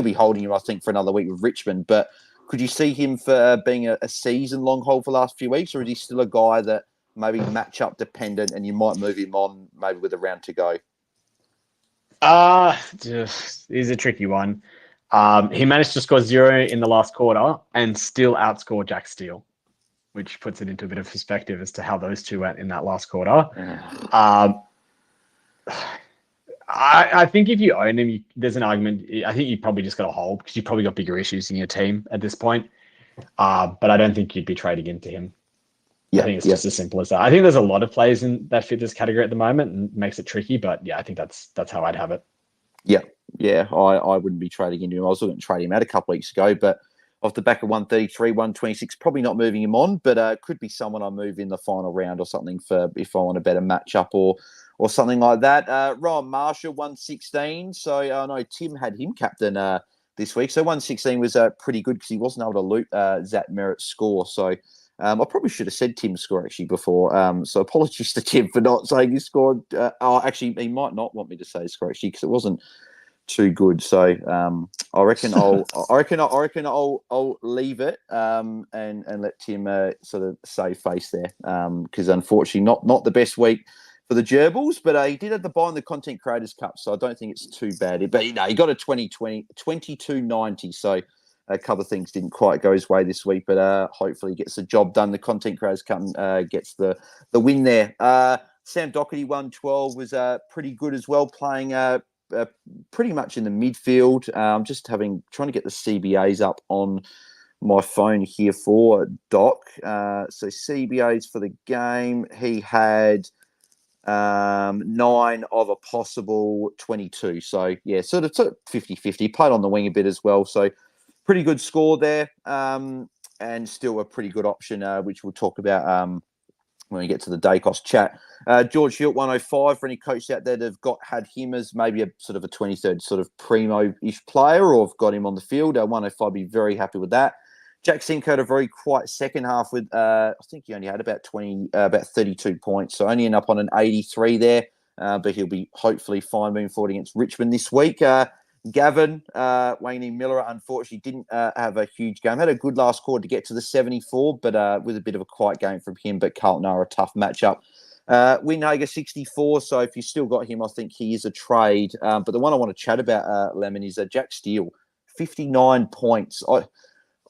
be holding him, I think, for another week with Richmond, but could you see him for being a season-long hold for the last few weeks, or is he still a guy that maybe match-up dependent and you might move him on maybe with a round to go? He's a tricky one. He managed to score 0 in the last quarter and still outscore Jack Steele, which puts it into a bit of perspective as to how those two went in that last quarter. I think if you own him, there's an argument. I think you probably just got to hold because you've probably got bigger issues in your team at this point. But I don't think you'd be trading into him. I think it's just as simple as that. I think there's a lot of players that fit this category at the moment and makes it tricky. But yeah, I think that's how I'd have it. Yeah. I wouldn't be trading into him. I was looking to trade him out a couple of weeks ago, but off the back of 133, 126, probably not moving him on, but could be someone I move in the final round or something for if I want a better matchup or something like that. Ryan Marshall, 116. So I know Tim had him captain this week. So 116 was pretty good because he wasn't able to loop Zach Merritt's score. So I probably should have said Tim's score actually before. So apologies to Tim for not saying he scored. Actually, he might not want me to say his score actually because it wasn't too good. So I reckon I'll leave it and let Tim sort of save face there because unfortunately not the best week for the Gerbils, but he did have the buy in the Content Creators Cup, so I don't think it's too bad. But he got a 22.90, so a couple of things didn't quite go his way this week, but hopefully he gets the job done. The Content Creators Cup gets the win there. Sam Doherty, 112, was pretty good as well, playing pretty much in the midfield. Just trying to get the CBAs up on my phone here for Doc. So CBAs for the game, he had 9 of a possible 22. So, yeah, sort of 50-50. Played on the wing a bit as well. So, pretty good score there. And still a pretty good option, which we'll talk about when we get to the Daicos chat. George Hilt, 105 for any coach out there that have had him as maybe a sort of a 23rd sort of primo-ish player or have got him on the field. 105, be very happy with that. Jack Cinco had a very quiet second half with, I think he only had about 32 points. So only end up on an 83 there. But he'll be hopefully fine moving forward against Richmond this week. Gavin, Wayne Miller, unfortunately didn't have a huge game. Had a good last quarter to get to the 74, but with a bit of a quiet game from him. But Carlton are a tough matchup. Winhager, 64. So if you still got him, I think he is a trade. But the one I want to chat about, Lemon, is Jack Steele, 59 points.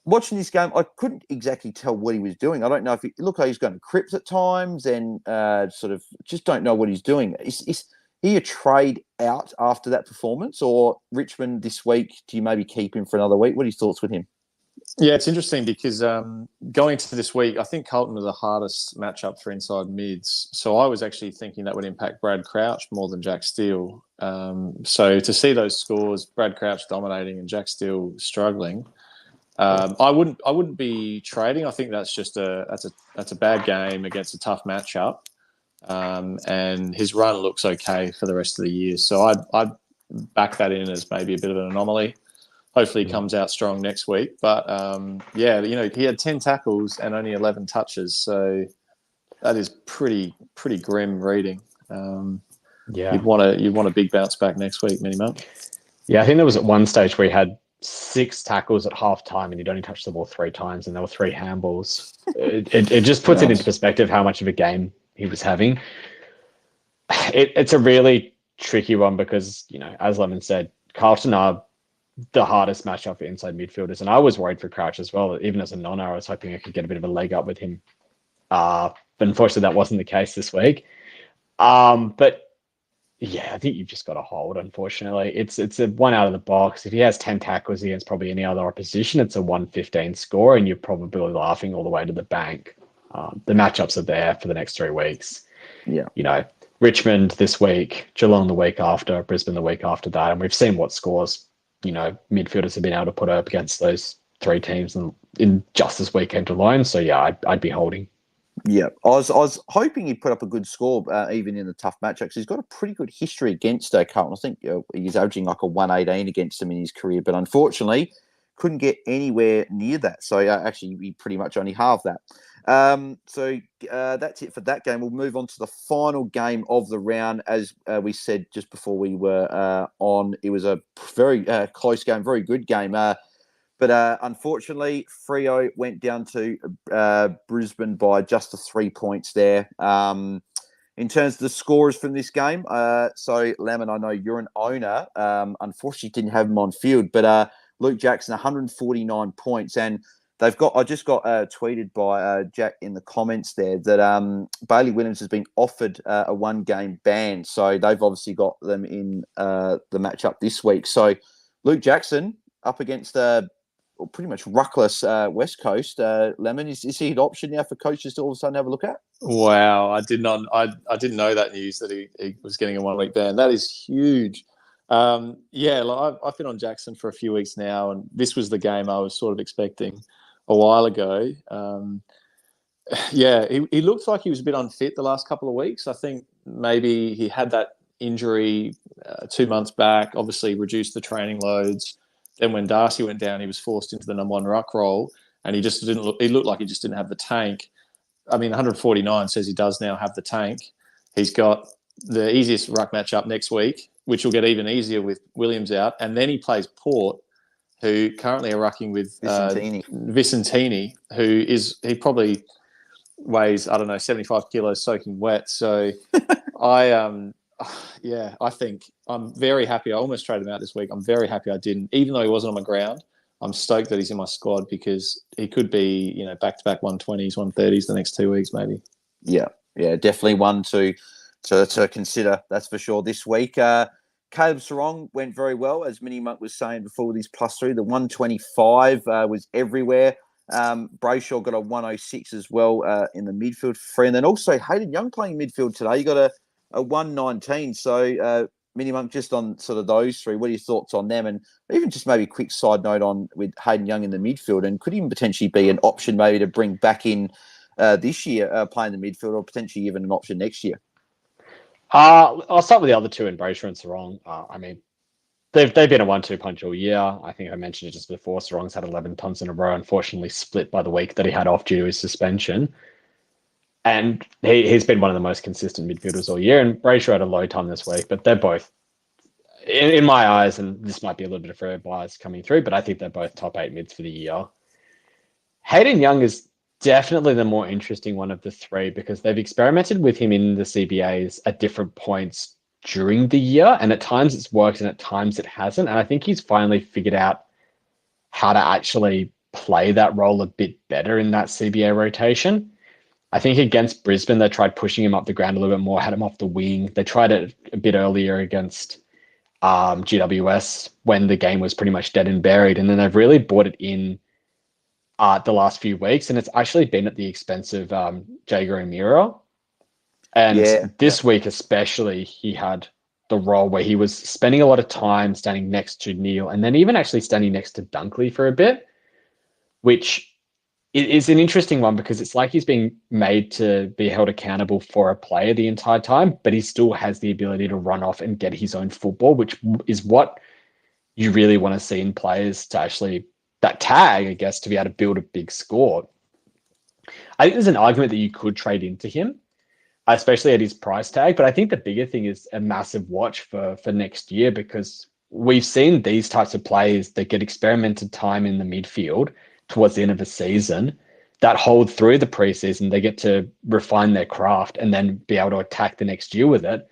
Watching this game, I couldn't exactly tell what he was doing. I don't know if he looked like he's going to crypt at times and sort of just don't know what he's doing. Is he a trade out after that performance, or Richmond this week, do you maybe keep him for another week? What are your thoughts with him? Yeah, it's interesting because going into this week, I think Carlton was the hardest matchup for inside mids. So I was actually thinking that would impact Brad Crouch more than Jack Steele. So to see those scores, Brad Crouch dominating and Jack Steele struggling, I wouldn't be trading. I think that's just that's a bad game against a tough matchup. And his run looks okay for the rest of the year. So I'd back that in as maybe a bit of an anomaly. Hopefully he comes out strong next week. But, he had 10 tackles and only 11 touches. So that is pretty grim reading. You'd want a big bounce back next week, MiniMonk. Yeah, I think there was at one stage where he had 6 tackles at half time and he'd only touched the ball 3 times and there were 3 handballs. It just puts it into perspective how much of a game he was having. It's a really tricky one because, as Lemon said, Carlton are the hardest matchup for inside midfielders. And I was worried for Crouch as well. Even as a non-er, I was hoping I could get a bit of a leg up with him. But unfortunately, that wasn't the case this week. But yeah, I think you've just got to hold, unfortunately. It's a one out of the box. If he has 10 tackles against probably any other opposition, it's a 115 score, and you're probably laughing all the way to the bank. The matchups are there for the next 3 weeks. Yeah. Richmond this week, Geelong the week after, Brisbane the week after that. And we've seen what scores, midfielders have been able to put up against those 3 teams in just this weekend alone. So, yeah, I'd be holding. Yeah, I was hoping he'd put up a good score, even in the tough matchups. He's got a pretty good history against Carlton. I think he's averaging like a 118 against them in his career, but unfortunately couldn't get anywhere near that. So actually, he pretty much only halved that. So that's it for that game. We'll move on to the final game of the round. As we said just before we were on, it was a very close game, very good game. But unfortunately, Freo went down to Brisbane by just the 3 points there. In terms of the scores from this game, so Lemon, I know you're an owner. Unfortunately, didn't have him on field, but Luke Jackson, 149 points, and I just got tweeted by Jack in the comments there that Bailey Williams has been offered a 1-game ban, so they've obviously got them in the matchup this week. So Luke Jackson up against pretty much ruckless West Coast. Lemon, is he an option now for coaches to all of a sudden have a look at? Wow, I didn't know that news that he was getting a 1-week ban. That is huge. I've been on Jackson for a few weeks now, and this was the game I was sort of expecting a while ago. He looked like he was a bit unfit the last couple of weeks. I think maybe he had that injury 2 months back, obviously reduced the training loads. Then when Darcy went down, he was forced into the number 1 ruck role, and he looked like he just didn't have the tank. I mean, 149 says he does now have the tank. He's got the easiest ruck matchup next week, which will get even easier with Williams out. And then he plays Port, who currently are rucking with Vicentini, he probably weighs, 75 kilos soaking wet. So I think I'm very happy. I almost traded him out this week. I'm very happy I didn't. Even though he wasn't on my ground, I'm stoked that he's in my squad because he could be, back-to-back 120s, 130s the next 2 weeks maybe. Yeah, definitely one to consider, that's for sure, this week. Caleb Sarong went very well, as MiniMonk was saying before with his +3. The 125 was everywhere. Brayshaw got a 106 as well in the midfield free. And then also Hayden Young playing midfield today. You got a 119. So, MiniMonk, just on sort of those three, what are your thoughts on them? And even just maybe a quick side note on with Hayden Young in the midfield, and could even potentially be an option maybe to bring back in this year, playing the midfield, or potentially even an option next year? I'll start with the other two, and Brayshaw and Sarong. I mean, they've been a 1-2 punch all year. I think I mentioned it just before. Sarong's had 11 punts in a row, unfortunately split by the week that he had off due to his suspension. And he's been one of the most consistent midfielders all year. And Brayshaw had a low time this week, but they're both, in my eyes, and this might be a little bit of fair bias coming through, but I think they're both top 8 mids for the year. Hayden Young is definitely the more interesting one of the three because they've experimented with him in the CBAs at different points during the year, and at times it's worked and at times it hasn't. And I think he's finally figured out how to actually play that role a bit better in that CBA rotation. I think against Brisbane, they tried pushing him up the ground a little bit more, had him off the wing. They tried it a bit earlier against GWS when the game was pretty much dead and buried. And then they've really brought it in the last few weeks, and it's actually been at the expense of Jaeger O'Meara. And this week especially, he had the role where he was spending a lot of time standing next to Neil and then even actually standing next to Dunkley for a bit, which is an interesting one because it's like he's being made to be held accountable for a player the entire time, but he still has the ability to run off and get his own football, which is what you really want to see in players to actually, that tag, I guess, to be able to build a big score. I think there's an argument that you could trade into him, especially at his price tag. But I think the bigger thing is a massive watch for next year because we've seen these types of players that get experimented time in the midfield towards the end of a season that hold through the preseason. They get to refine their craft and then be able to attack the next year with it.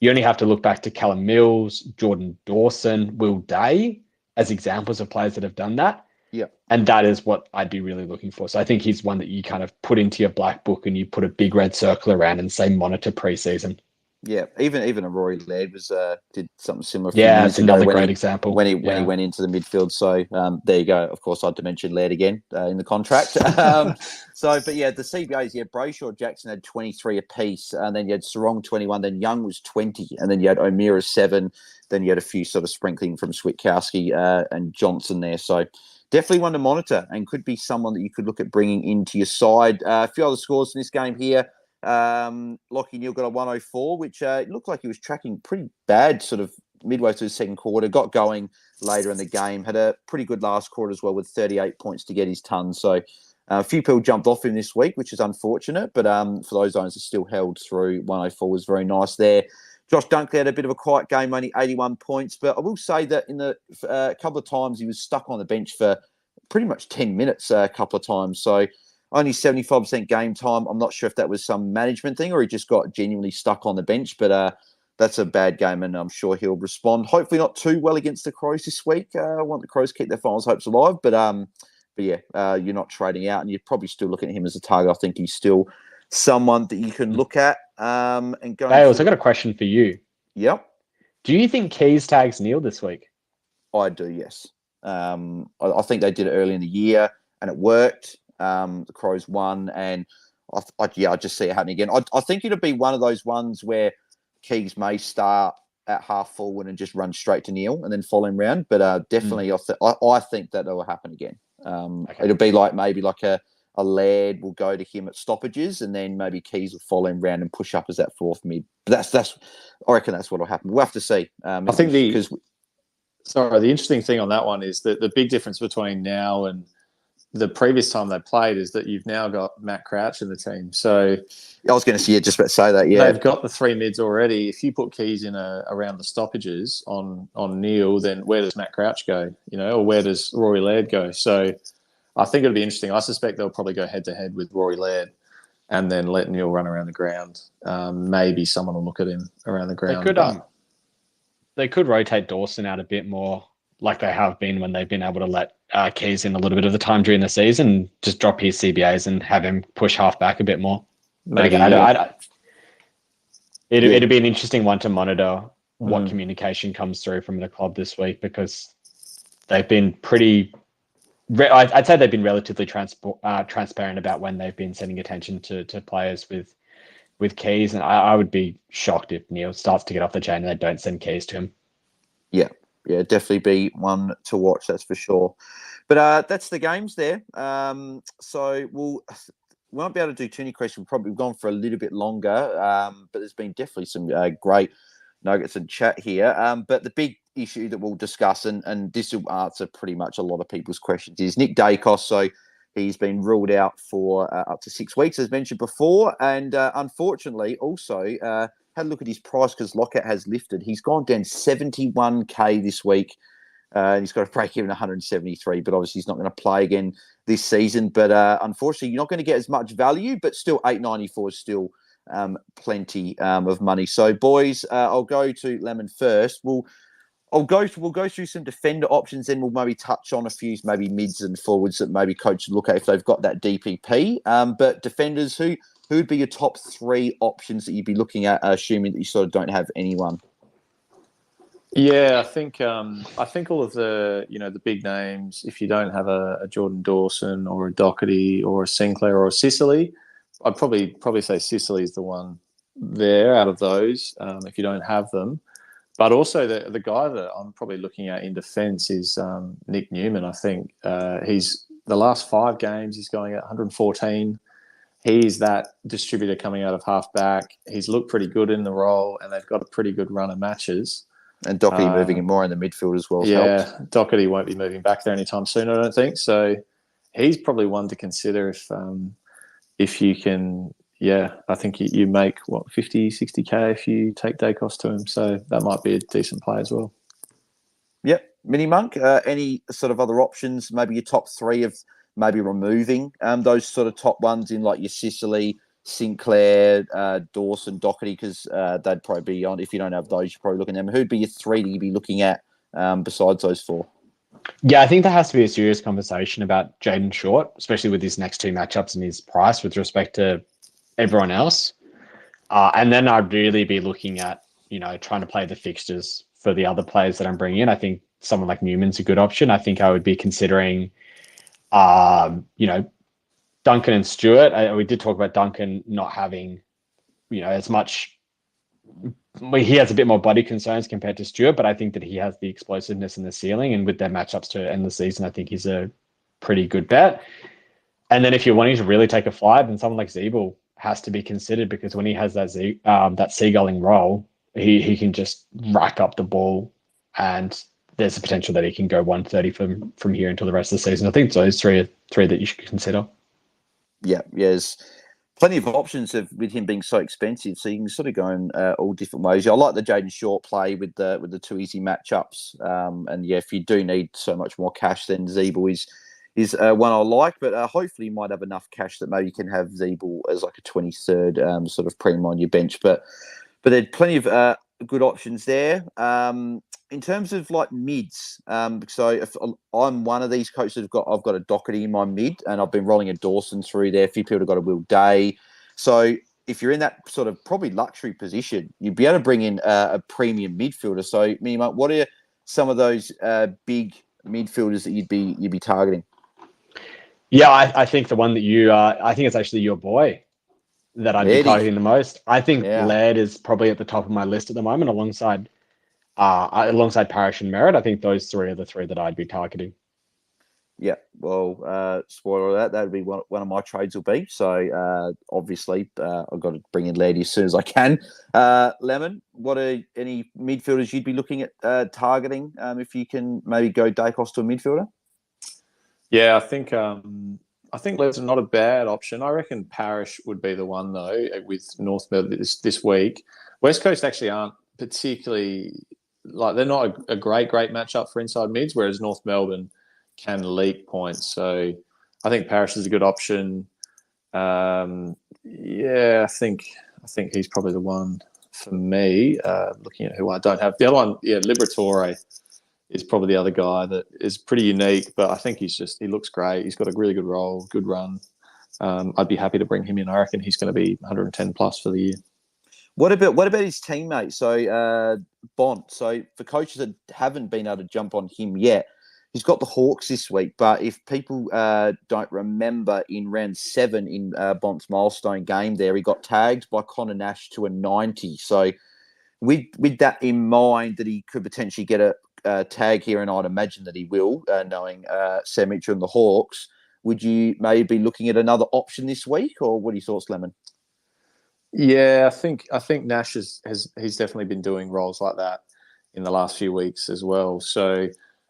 You only have to look back to Callum Mills, Jordan Dawson, Will Day as examples of players that have done that. Yeah. And that is what I'd be really looking for. So I think he's one that you kind of put into your black book and you put a big red circle around and say monitor preseason. Yeah, even a Rory Laird was did something similar. It's another great example when he went into the midfield. So there you go. Of course, I had to mention Laird again in the contract. But yeah, the CBAs. Brayshaw, Jackson had 23 apiece, and then you had Sarong 21. Then Young was 20, and then you had O'Meara 7. Then you had a few sort of sprinkling from Switkowski and Johnson there. So definitely one to monitor, and could be someone that you could look at bringing into your side. A few other scores in this game here. Lockie Neal got a 104, which looked like he was tracking pretty bad sort of midway through the second quarter, got going later in the game, had a pretty good last quarter as well with 38 points to get his ton. So a few people jumped off him this week, which is unfortunate, but for those owners that still held through, 104 was very nice there. Josh Dunkley had a bit of a quiet game, only 81 points, but I will say that in the couple of times he was stuck on the bench for pretty much 10 minutes a couple of times. So only 75% game time. I'm not sure if that was some management thing or he just got genuinely stuck on the bench, but that's a bad game and I'm sure he'll respond. Hopefully not too well against the Crows this week. I want the Crows to keep their finals hopes alive, but yeah, you're not trading out and you're probably still looking at him as a target. I think he's still someone that you can look at. And go. Dales, I got a question for you. Yep. Do you think Keys tags Neil this week? I do, yes. I think they did it early in the year and it worked. The Crows won, and I just see it happening again. I think it'll be one of those ones where Keys may start at half forward and just run straight to Neil and then follow him round. But definitely, I think that will happen again. Okay. It'll be maybe like a Laird will go to him at stoppages, and then maybe Keys will follow him round and push up as that fourth mid. But I reckon that's what will happen. We'll have to see. I think the interesting thing on that one is that the big difference between now and the previous time they played is that you've now got Matt Crouch in the team. So I was going to say, just about to say that. Yeah, they've got the three mids already. If you put Keys in around the stoppages on Neil, then where does Matt Crouch go? Or where does Rory Laird go? So I think it'll be interesting. I suspect they'll probably go head to head with Rory Laird, and then let Neil run around the ground. Maybe someone will look at him around the ground. They could rotate Dawson out a bit more, like they have been when they've been able to let Keys in a little bit of the time during the season, just drop his CBAs and have him push half back a bit more. Maybe, but again, it'd be an interesting one to monitor what communication comes through from the club this week, because they've been pretty... I'd say they've been relatively transparent about when they've been sending attention to players with with Keys, and I would be shocked if Neil starts to get off the chain and they don't send Keys to him. Yeah, definitely be one to watch, that's for sure. But that's the games there. So we won't be able to do too many questions. We've probably gone for a little bit longer, but there's been definitely some great nuggets and chat here. But the big issue that we'll discuss, and this will answer pretty much a lot of people's questions, is Nick Daicos. So he's been ruled out for up to 6 weeks, as mentioned before. And unfortunately, also had a look at his price because lockout has lifted. He's gone down 71K this week. He's got a break even 173, but obviously he's not going to play again this season. But unfortunately, you're not going to get as much value, but still 894 is still plenty of money. So, boys, I'll go to Lemon first. We'll go through some defender options, then we'll maybe touch on a few maybe mids and forwards that maybe coaches look at if they've got that DPP. But defenders, who would be your top 3 options that you'd be looking at, assuming that you sort of don't have anyone? Yeah, I think all of the the big names. If you don't have a Jordan Dawson or a Doherty or a Sinclair or a Sicily, I'd probably say Sicily is the one there out of those. If you don't have them, but also the guy that I'm probably looking at in defence is Nick Newman. I think he's the last 5 games he's going at 114. He's that distributor coming out of half-back. He's looked pretty good in the role, and they've got a pretty good run of matches. And Doherty moving more in the midfield as well. Yeah, helped. Doherty won't be moving back there anytime soon, I don't think. So he's probably one to consider if you can. Yeah, I think you make 50, 60K if you take Daicos to him. So that might be a decent play as well. Yep. MiniMonk, any sort of other options? Maybe your top 3 of maybe removing those sort of top ones in like your Sicily, Sinclair, Dawson, Doherty, because they'd probably be on. If you don't have those, you're probably looking at them. Who'd be your 3 that you'd be looking at besides those 4? Yeah, I think there has to be a serious conversation about Jaden Short, especially with his next 2 matchups and his price with respect to everyone else. And then I'd really be looking at, trying to play the fixtures for the other players that I'm bringing in. I think someone like Newman's a good option. I think I would be considering, Duncan and Stewart. We did talk about Duncan not having, as much. He has a bit more body concerns compared to Stewart, but I think that he has the explosiveness and the ceiling. And with their matchups to end the season, I think he's a pretty good bet. And then if you're wanting to really take a flyer, then someone like Zeeble has to be considered, because when he has that seagulling role, he can just rack up the ball, and there's a potential that he can go 130 from here until the rest of the season. I think those three are 3 that you should consider. Yeah, there's plenty of options with him being so expensive, so you can sort of go in all different ways. I like the Jaden Short play with the 2 easy matchups, and yeah, if you do need so much more cash, then Zeeble is one I like, but hopefully you might have enough cash that maybe you can have Zeeble as like a 23rd sort of premium on your bench. But there's plenty of good options there. In terms of like mids, so if I'm one of these coaches I've got a Doherty in my mid, and I've been rolling a Dawson through there. A few people have got a Will Day. So if you're in that sort of probably luxury position, you'd be able to bring in a premium midfielder. So, Minimo, what are some of those big midfielders that you'd be targeting? Yeah, I think the one that I think it's actually your boy that I'd be targeting the most. I think Laird is probably at the top of my list at the moment, alongside Parrish and Merritt. I think those 3 are the 3 that I'd be targeting. Yeah, well, spoiler that would be one of my trades will be. So obviously, I've got to bring in Laird as soon as I can. Lemon, what are any midfielders you'd be looking at targeting if you can maybe go Daicos to a midfielder? Yeah, I think Laird's not a bad option. I reckon Parrish would be the one, though, with North Melbourne this week. West Coast actually aren't particularly, they're not a great matchup for inside mids, whereas North Melbourne can leak points. So I think Parrish is a good option. Yeah, I think he's probably the one for me, looking at who I don't have. The other one, Liberatore is probably the other guy that is pretty unique, but I think he looks great. He's got a really good role, good run. I'd be happy to bring him in. I reckon he's going to be 110 plus for the year. What about his teammate? So Bont. So for coaches that haven't been able to jump on him yet, he's got the Hawks this week. But if people don't remember, in round 7 in Bont's milestone game there, he got tagged by Connor Nash to a 90. So with that in mind, that he could potentially get a tag here, and I'd imagine that he will, knowing Sam Mitchell and the Hawks, would you maybe be looking at another option this week, or what are your thoughts, Lemon? Yeah, I think Nash he's definitely been doing roles like that in the last few weeks as well. So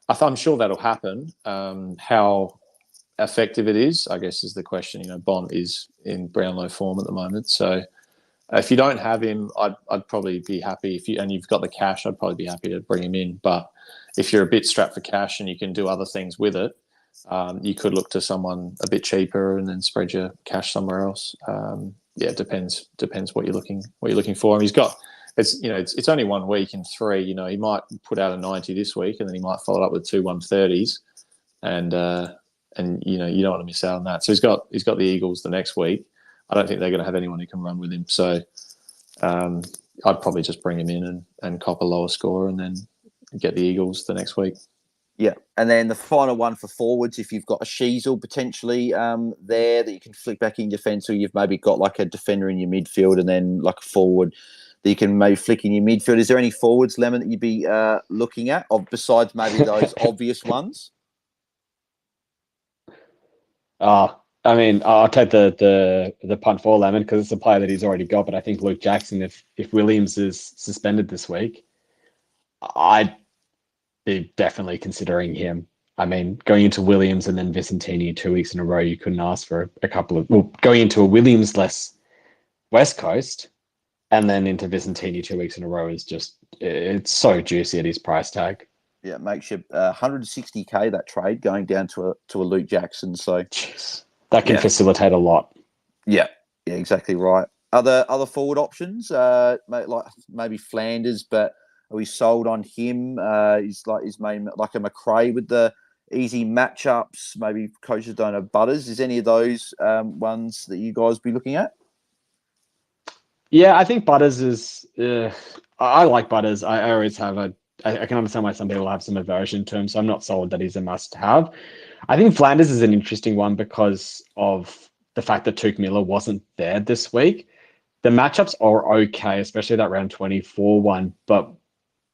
I'm sure that'll happen. How effective it is, I guess, is the question. You know, Bont is in Brownlow form at the moment, so if you don't have him, I'd probably be happy and you've got the cash, I'd probably be happy to bring him in. But if you're a bit strapped for cash and you can do other things with it, you could look to someone a bit cheaper and then spread your cash somewhere else. Yeah, it depends what you're looking for. And it's only 1 week in 3. You know, he might put out a 90 this week, and then he might follow it up with 2 130s, and you know, you don't want to miss out on that. So he's got the Eagles the next week. I don't think they're going to have anyone who can run with him. So I'd probably just bring him in and cop a lower score, and then get the Eagles the next week. Yeah, and then the final one for forwards, if you've got a Sheasel potentially there that you can flick back in defence, or you've maybe got like a defender in your midfield and then like a forward that you can maybe flick in your midfield. Is there any forwards, Lemon, that you'd be looking at, besides maybe those obvious ones? I mean, I'll take the punt for Lemon because it's a player that he's already got. But I think Luke Jackson, if Williams is suspended this week, I'd be definitely considering him. I mean, going into Williams and then Vicentini 2 weeks in a row, you couldn't ask for a couple of... Well, going into a Williams-less West Coast and then into Vicentini 2 weeks in a row is just... It's so juicy at his price tag. Yeah, it makes you 160K, that trade, going down to a Luke Jackson. So... Jeez. That can facilitate a lot. Yeah, exactly right. Other forward options, like maybe Flanders, but are we sold on him? He's made like a McRae with the easy matchups. Maybe coaches don't have Butters. Is any of those ones that you guys be looking at? Yeah, I think Butters is... I like Butters. I always have I can understand why some people have some aversion to him, so I'm not sold that he's a must-have. I think Flanders is an interesting one because of the fact that Tuke Miller wasn't there this week. The matchups are okay, especially that round 24 one, but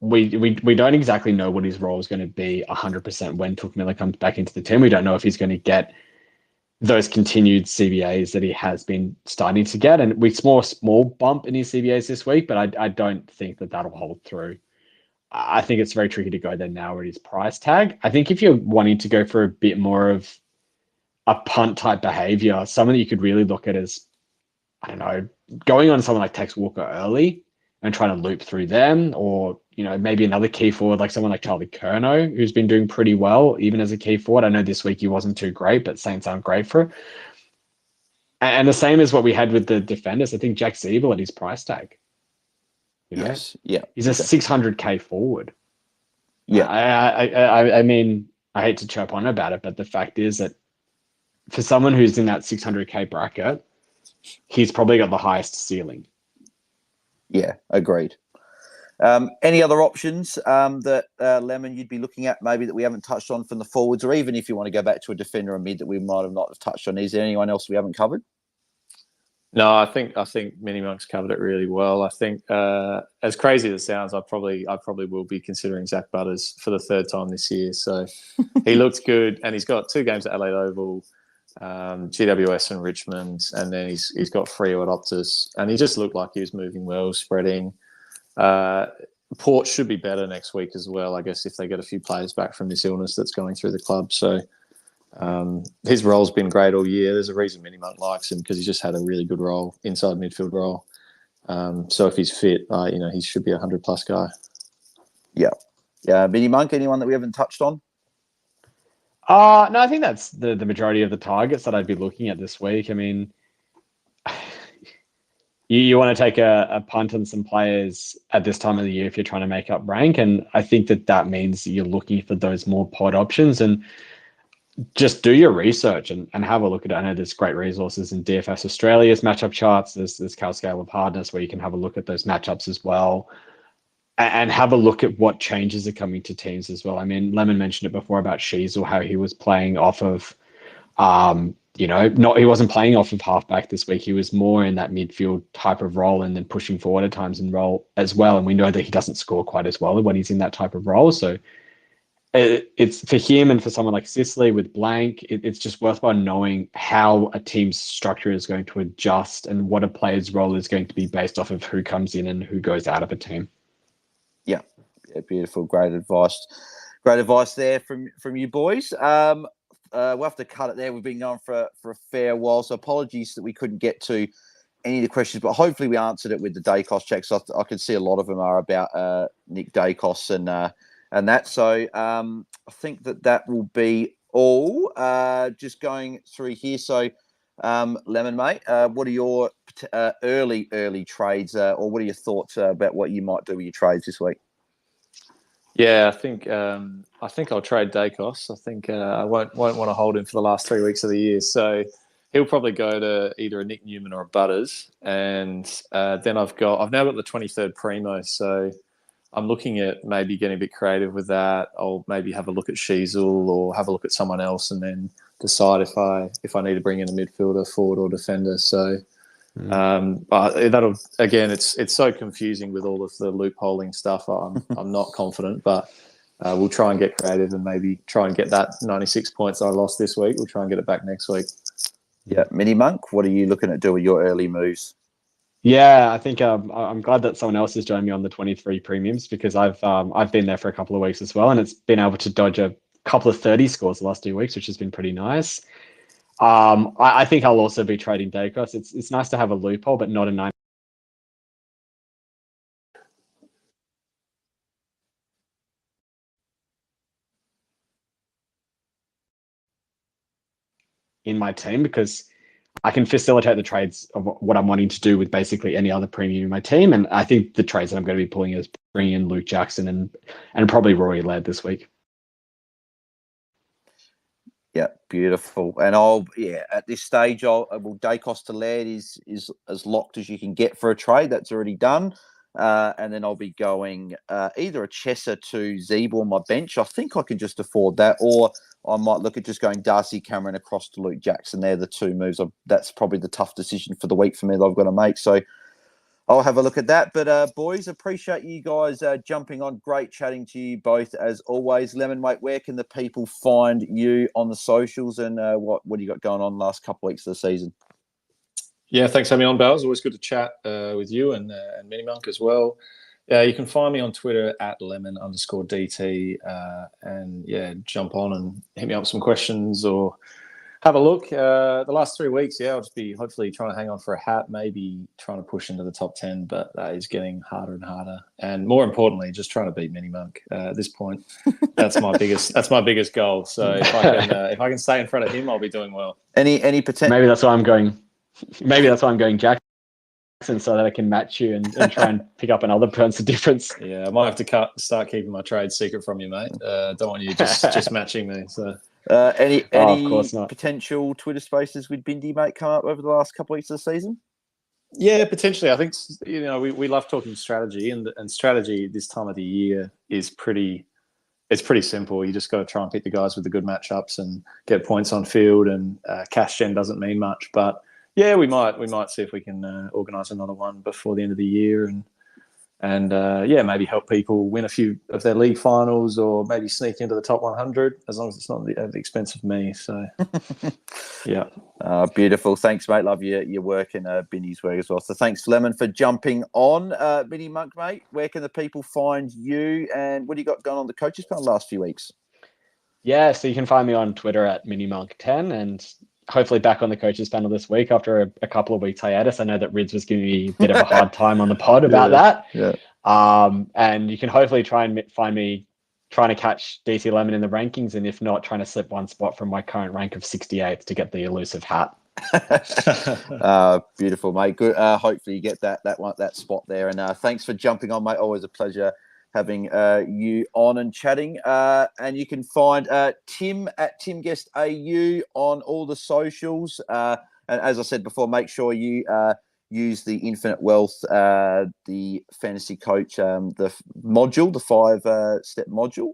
we don't exactly know what his role is going to be 100% when Tuke Miller comes back into the team. We don't know if he's going to get those continued CBAs that he has been starting to get, and we saw a small bump in his CBAs this week, but I don't think that'll hold through. I think it's very tricky to go there now at his price tag. I think if you're wanting to go for a bit more of a punt type behavior, someone that you could really look at is, I don't know, going on someone like Tex Walker early and trying to loop through them, or, you know, maybe another key forward like someone like Charlie Curnow, who's been doing pretty well, even as a key forward. I know this week he wasn't too great, but Saints aren't great for it. And the same as what we had with the defenders, I think Jack Siebel at his price tag. You know? Yes, yeah. He's a 600K forward. Yeah. I mean, I hate to chirp on about it, but the fact is that for someone who's in that 600K bracket, he's probably got the highest ceiling. Yeah, agreed. Any other options that, Lemon, you'd be looking at maybe that we haven't touched on from the forwards, or even if you want to go back to a defender or mid that we might have not have touched on? Is there anyone else we haven't covered? No, I think MiniMonk's covered it really well. I think, as crazy as it sounds, I probably will be considering Zach Butters for the 3rd time this year. So he looks good, and he's got 2 games at Adelaide Oval, GWS and Richmond, and then he's got Freo at Optus, and he just looked like he was moving well, spreading. Port should be better next week as well, I guess, if they get a few players back from this illness that's going through the club. So his role's been great all year. There's a reason MiniMonk likes him, because he just had a really good role, inside midfield role. So if he's fit, he should be a 100+ guy. Yeah. MiniMonk, anyone that we haven't touched on? No, I think that's the majority of the targets that I'd be looking at this week. I mean, you want to take a punt on some players at this time of the year if you're trying to make up rank, and I think that means you're looking for those more pod options, and just do your research and have a look at it. I know there's great resources in DFS Australia's matchup charts. There's Cal Scale of Hardness where you can have a look at those matchups as well. and have a look at what changes are coming to teams as well. I mean, Lemon mentioned it before about Sheasel, how he was playing off of, he wasn't playing off of halfback this week. He was more in that midfield type of role and then pushing forward at times and role as well. And we know that he doesn't score quite as well when he's in that type of role. So it's for him and for someone like Sicily with Blank, it's just worthwhile knowing how a team's structure is going to adjust and what a player's role is going to be based off of who comes in and who goes out of a team. Yeah, beautiful. Great advice. Great advice there from you boys. We'll have to cut it there. We've been going for a fair while, so apologies that we couldn't get to any of the questions, but hopefully we answered it with the Daicos checks. I can see a lot of them are about Nick Daicos and that. So I think that will be all. Just going through here. So, Lemon, mate, what are your early trades, or what are your thoughts about what you might do with your trades this week? Yeah, I think I'll trade Daicos. I think I won't want to hold him for the last 3 weeks of the year. So he'll probably go to either a Nick Newman or a Butters. And then I've now got the 23rd Primo. So I'm looking at maybe getting a bit creative with that. I'll maybe have a look at Sheasel or have a look at someone else and then decide if I need to bring in a midfielder, forward or defender. So but that'll, again, it's so confusing with all of the loopholing stuff. I'm not confident, but we'll try and get creative and maybe try and get that 96 points I lost this week. We'll try and get it back next week. Yeah, MiniMonk, what are you looking at doing with your early moves? Yeah, I think I'm glad that someone else has joined me on the 23 premiums because I've been there for a couple of weeks as well, and it's been able to dodge a couple of 30 scores the last 2 weeks, which has been pretty nice. I think I'll also be trading Daicos. It's nice to have a loophole, but not a 9. In my team because I can facilitate the trades of what I'm wanting to do with basically any other premium in my team. And I think the trades that I'm going to be pulling is bringing in Luke Jackson and probably Rory Laird this week. Yeah, beautiful. And at this stage, Daicos to Laird is as locked as you can get for a trade. That's already done. And then I'll be going either a Chesser to Zeeb on my bench. I think I can just afford that, or I might look at just going Darcy Cameron across to Luke Jackson. They're the two moves. That's probably the tough decision for the week for me that I've got to make. So I'll have a look at that. But boys, appreciate you guys jumping on. Great chatting to you both as always. Lemon, mate, where can the people find you on the socials, and what do you got going on the last couple of weeks of the season? Yeah, thanks for having me on, Bales. Always good to chat with you and MiniMonk as well. You can find me on Twitter at lemon_DT, and yeah, jump on and hit me up with some questions or have a look. The last 3 weeks, I'll just be hopefully trying to hang on for a hat, maybe trying to push into the top 10, but that is getting harder and harder. And more importantly, just trying to beat MiniMonk at this point. That's my biggest goal. So if I can stay in front of him, I'll be doing well. Any potential? Maybe that's why I'm going Jackson so that I can match you and try and pick up another points of difference. Yeah, I might have to start keeping my trade secret from you, mate. Don't want you just matching me. So any of course not. Potential Twitter spaces with Bindi, mate, come up over the last couple of weeks of the season? Yeah, potentially. I think we love talking strategy, and strategy this time of the year is pretty simple. You just got to try and pick the guys with the good matchups and get points on field, and cash gen doesn't mean much, but yeah, we might see if we can organise another one before the end of the year, and maybe help people win a few of their league finals, or maybe sneak into the top 100, as long as it's not at the expense of me. So, yeah. Beautiful. Thanks, mate. Love your work and Binny's work as well. So thanks, Lemon, for jumping on. MiniMonk, mate, where can the people find you, and what do you got going on the coaches panel the last few weeks? Yeah, so you can find me on Twitter at MiniMonk10, and hopefully back on the coaches panel this week after a couple of weeks hiatus. I know that Rids was giving me a bit of a hard time on the pod about that. Yeah. And you can hopefully try and find me trying to catch DT Lemon in the rankings, and if not, trying to slip one spot from my current rank of 68th to get the elusive hat. Beautiful, mate. Good. Hopefully you get that spot there. And thanks for jumping on, mate. Always a pleasure having you on and chatting. And you can find Tim at TimGuestAU on all the socials. And as I said before, make sure you use the Infinite Wealth, the fantasy coach, the module, the 5-step module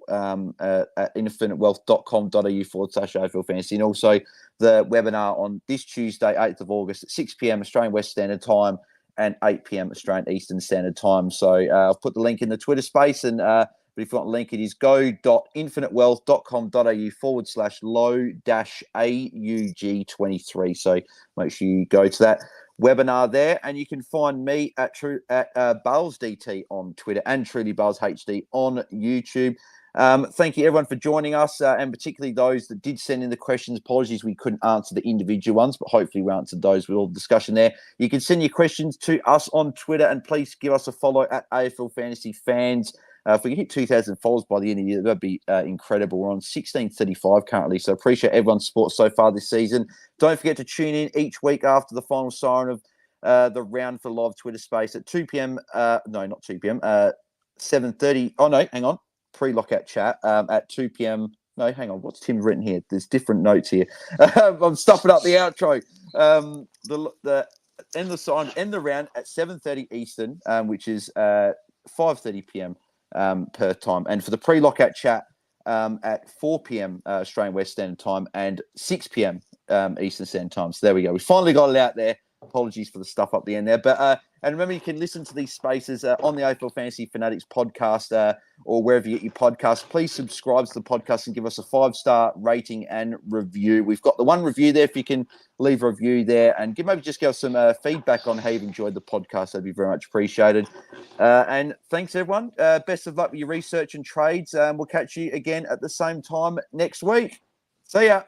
at infinitewealth.com.au/AFL fantasy. And also the webinar on this Tuesday, 8th of August at 6 p.m. Australian West Standard Time and 8 p.m. Australian Eastern Standard Time. So I've put the link in the Twitter space. And but if you want a link, it is go.infinitewealth.com.au/low-AUG23. So make sure you go to that webinar there, and you can find me at BailsDT on Twitter and trulybailshd on YouTube. Thank you everyone for joining us, and particularly those that did send in the questions. Apologies we couldn't answer the individual ones, but hopefully we answered those with all the discussion there. You can send your questions to us on Twitter, and please give us a follow at AFL Fantasy Fans. If we can hit 2,000 followers by the end of the year, that'd be incredible. We're on 1,635 currently, so appreciate everyone's support so far this season. Don't forget to tune in each week after the final siren of the round for live Twitter space at 2 p.m. No, not 2 p.m. 7:30. Oh no, hang on. Pre-lockout chat at 2 p.m. No, hang on. What's Tim written here? There's different notes here. I'm stuffing up the outro. The end the round at 7:30 Eastern, which is 5:30 p.m. Per time, and for the pre-lockout chat at 4 p.m. Australian West Standard Time and 6 p.m. Eastern Standard Time. So there we go. We finally got it out there. Apologies for the stuff up the end there, but and remember you can listen to these spaces on the AFL Fantasy Fanatics podcast or wherever you get your podcast. Please subscribe to the podcast and give us a 5-star rating and review. We've got the one review there. If you can leave a review there and maybe just give us some feedback on how you've enjoyed the podcast, that'd be very much appreciated. And thanks everyone. Best of luck with your research and trades. We'll catch you again at the same time next week. See ya.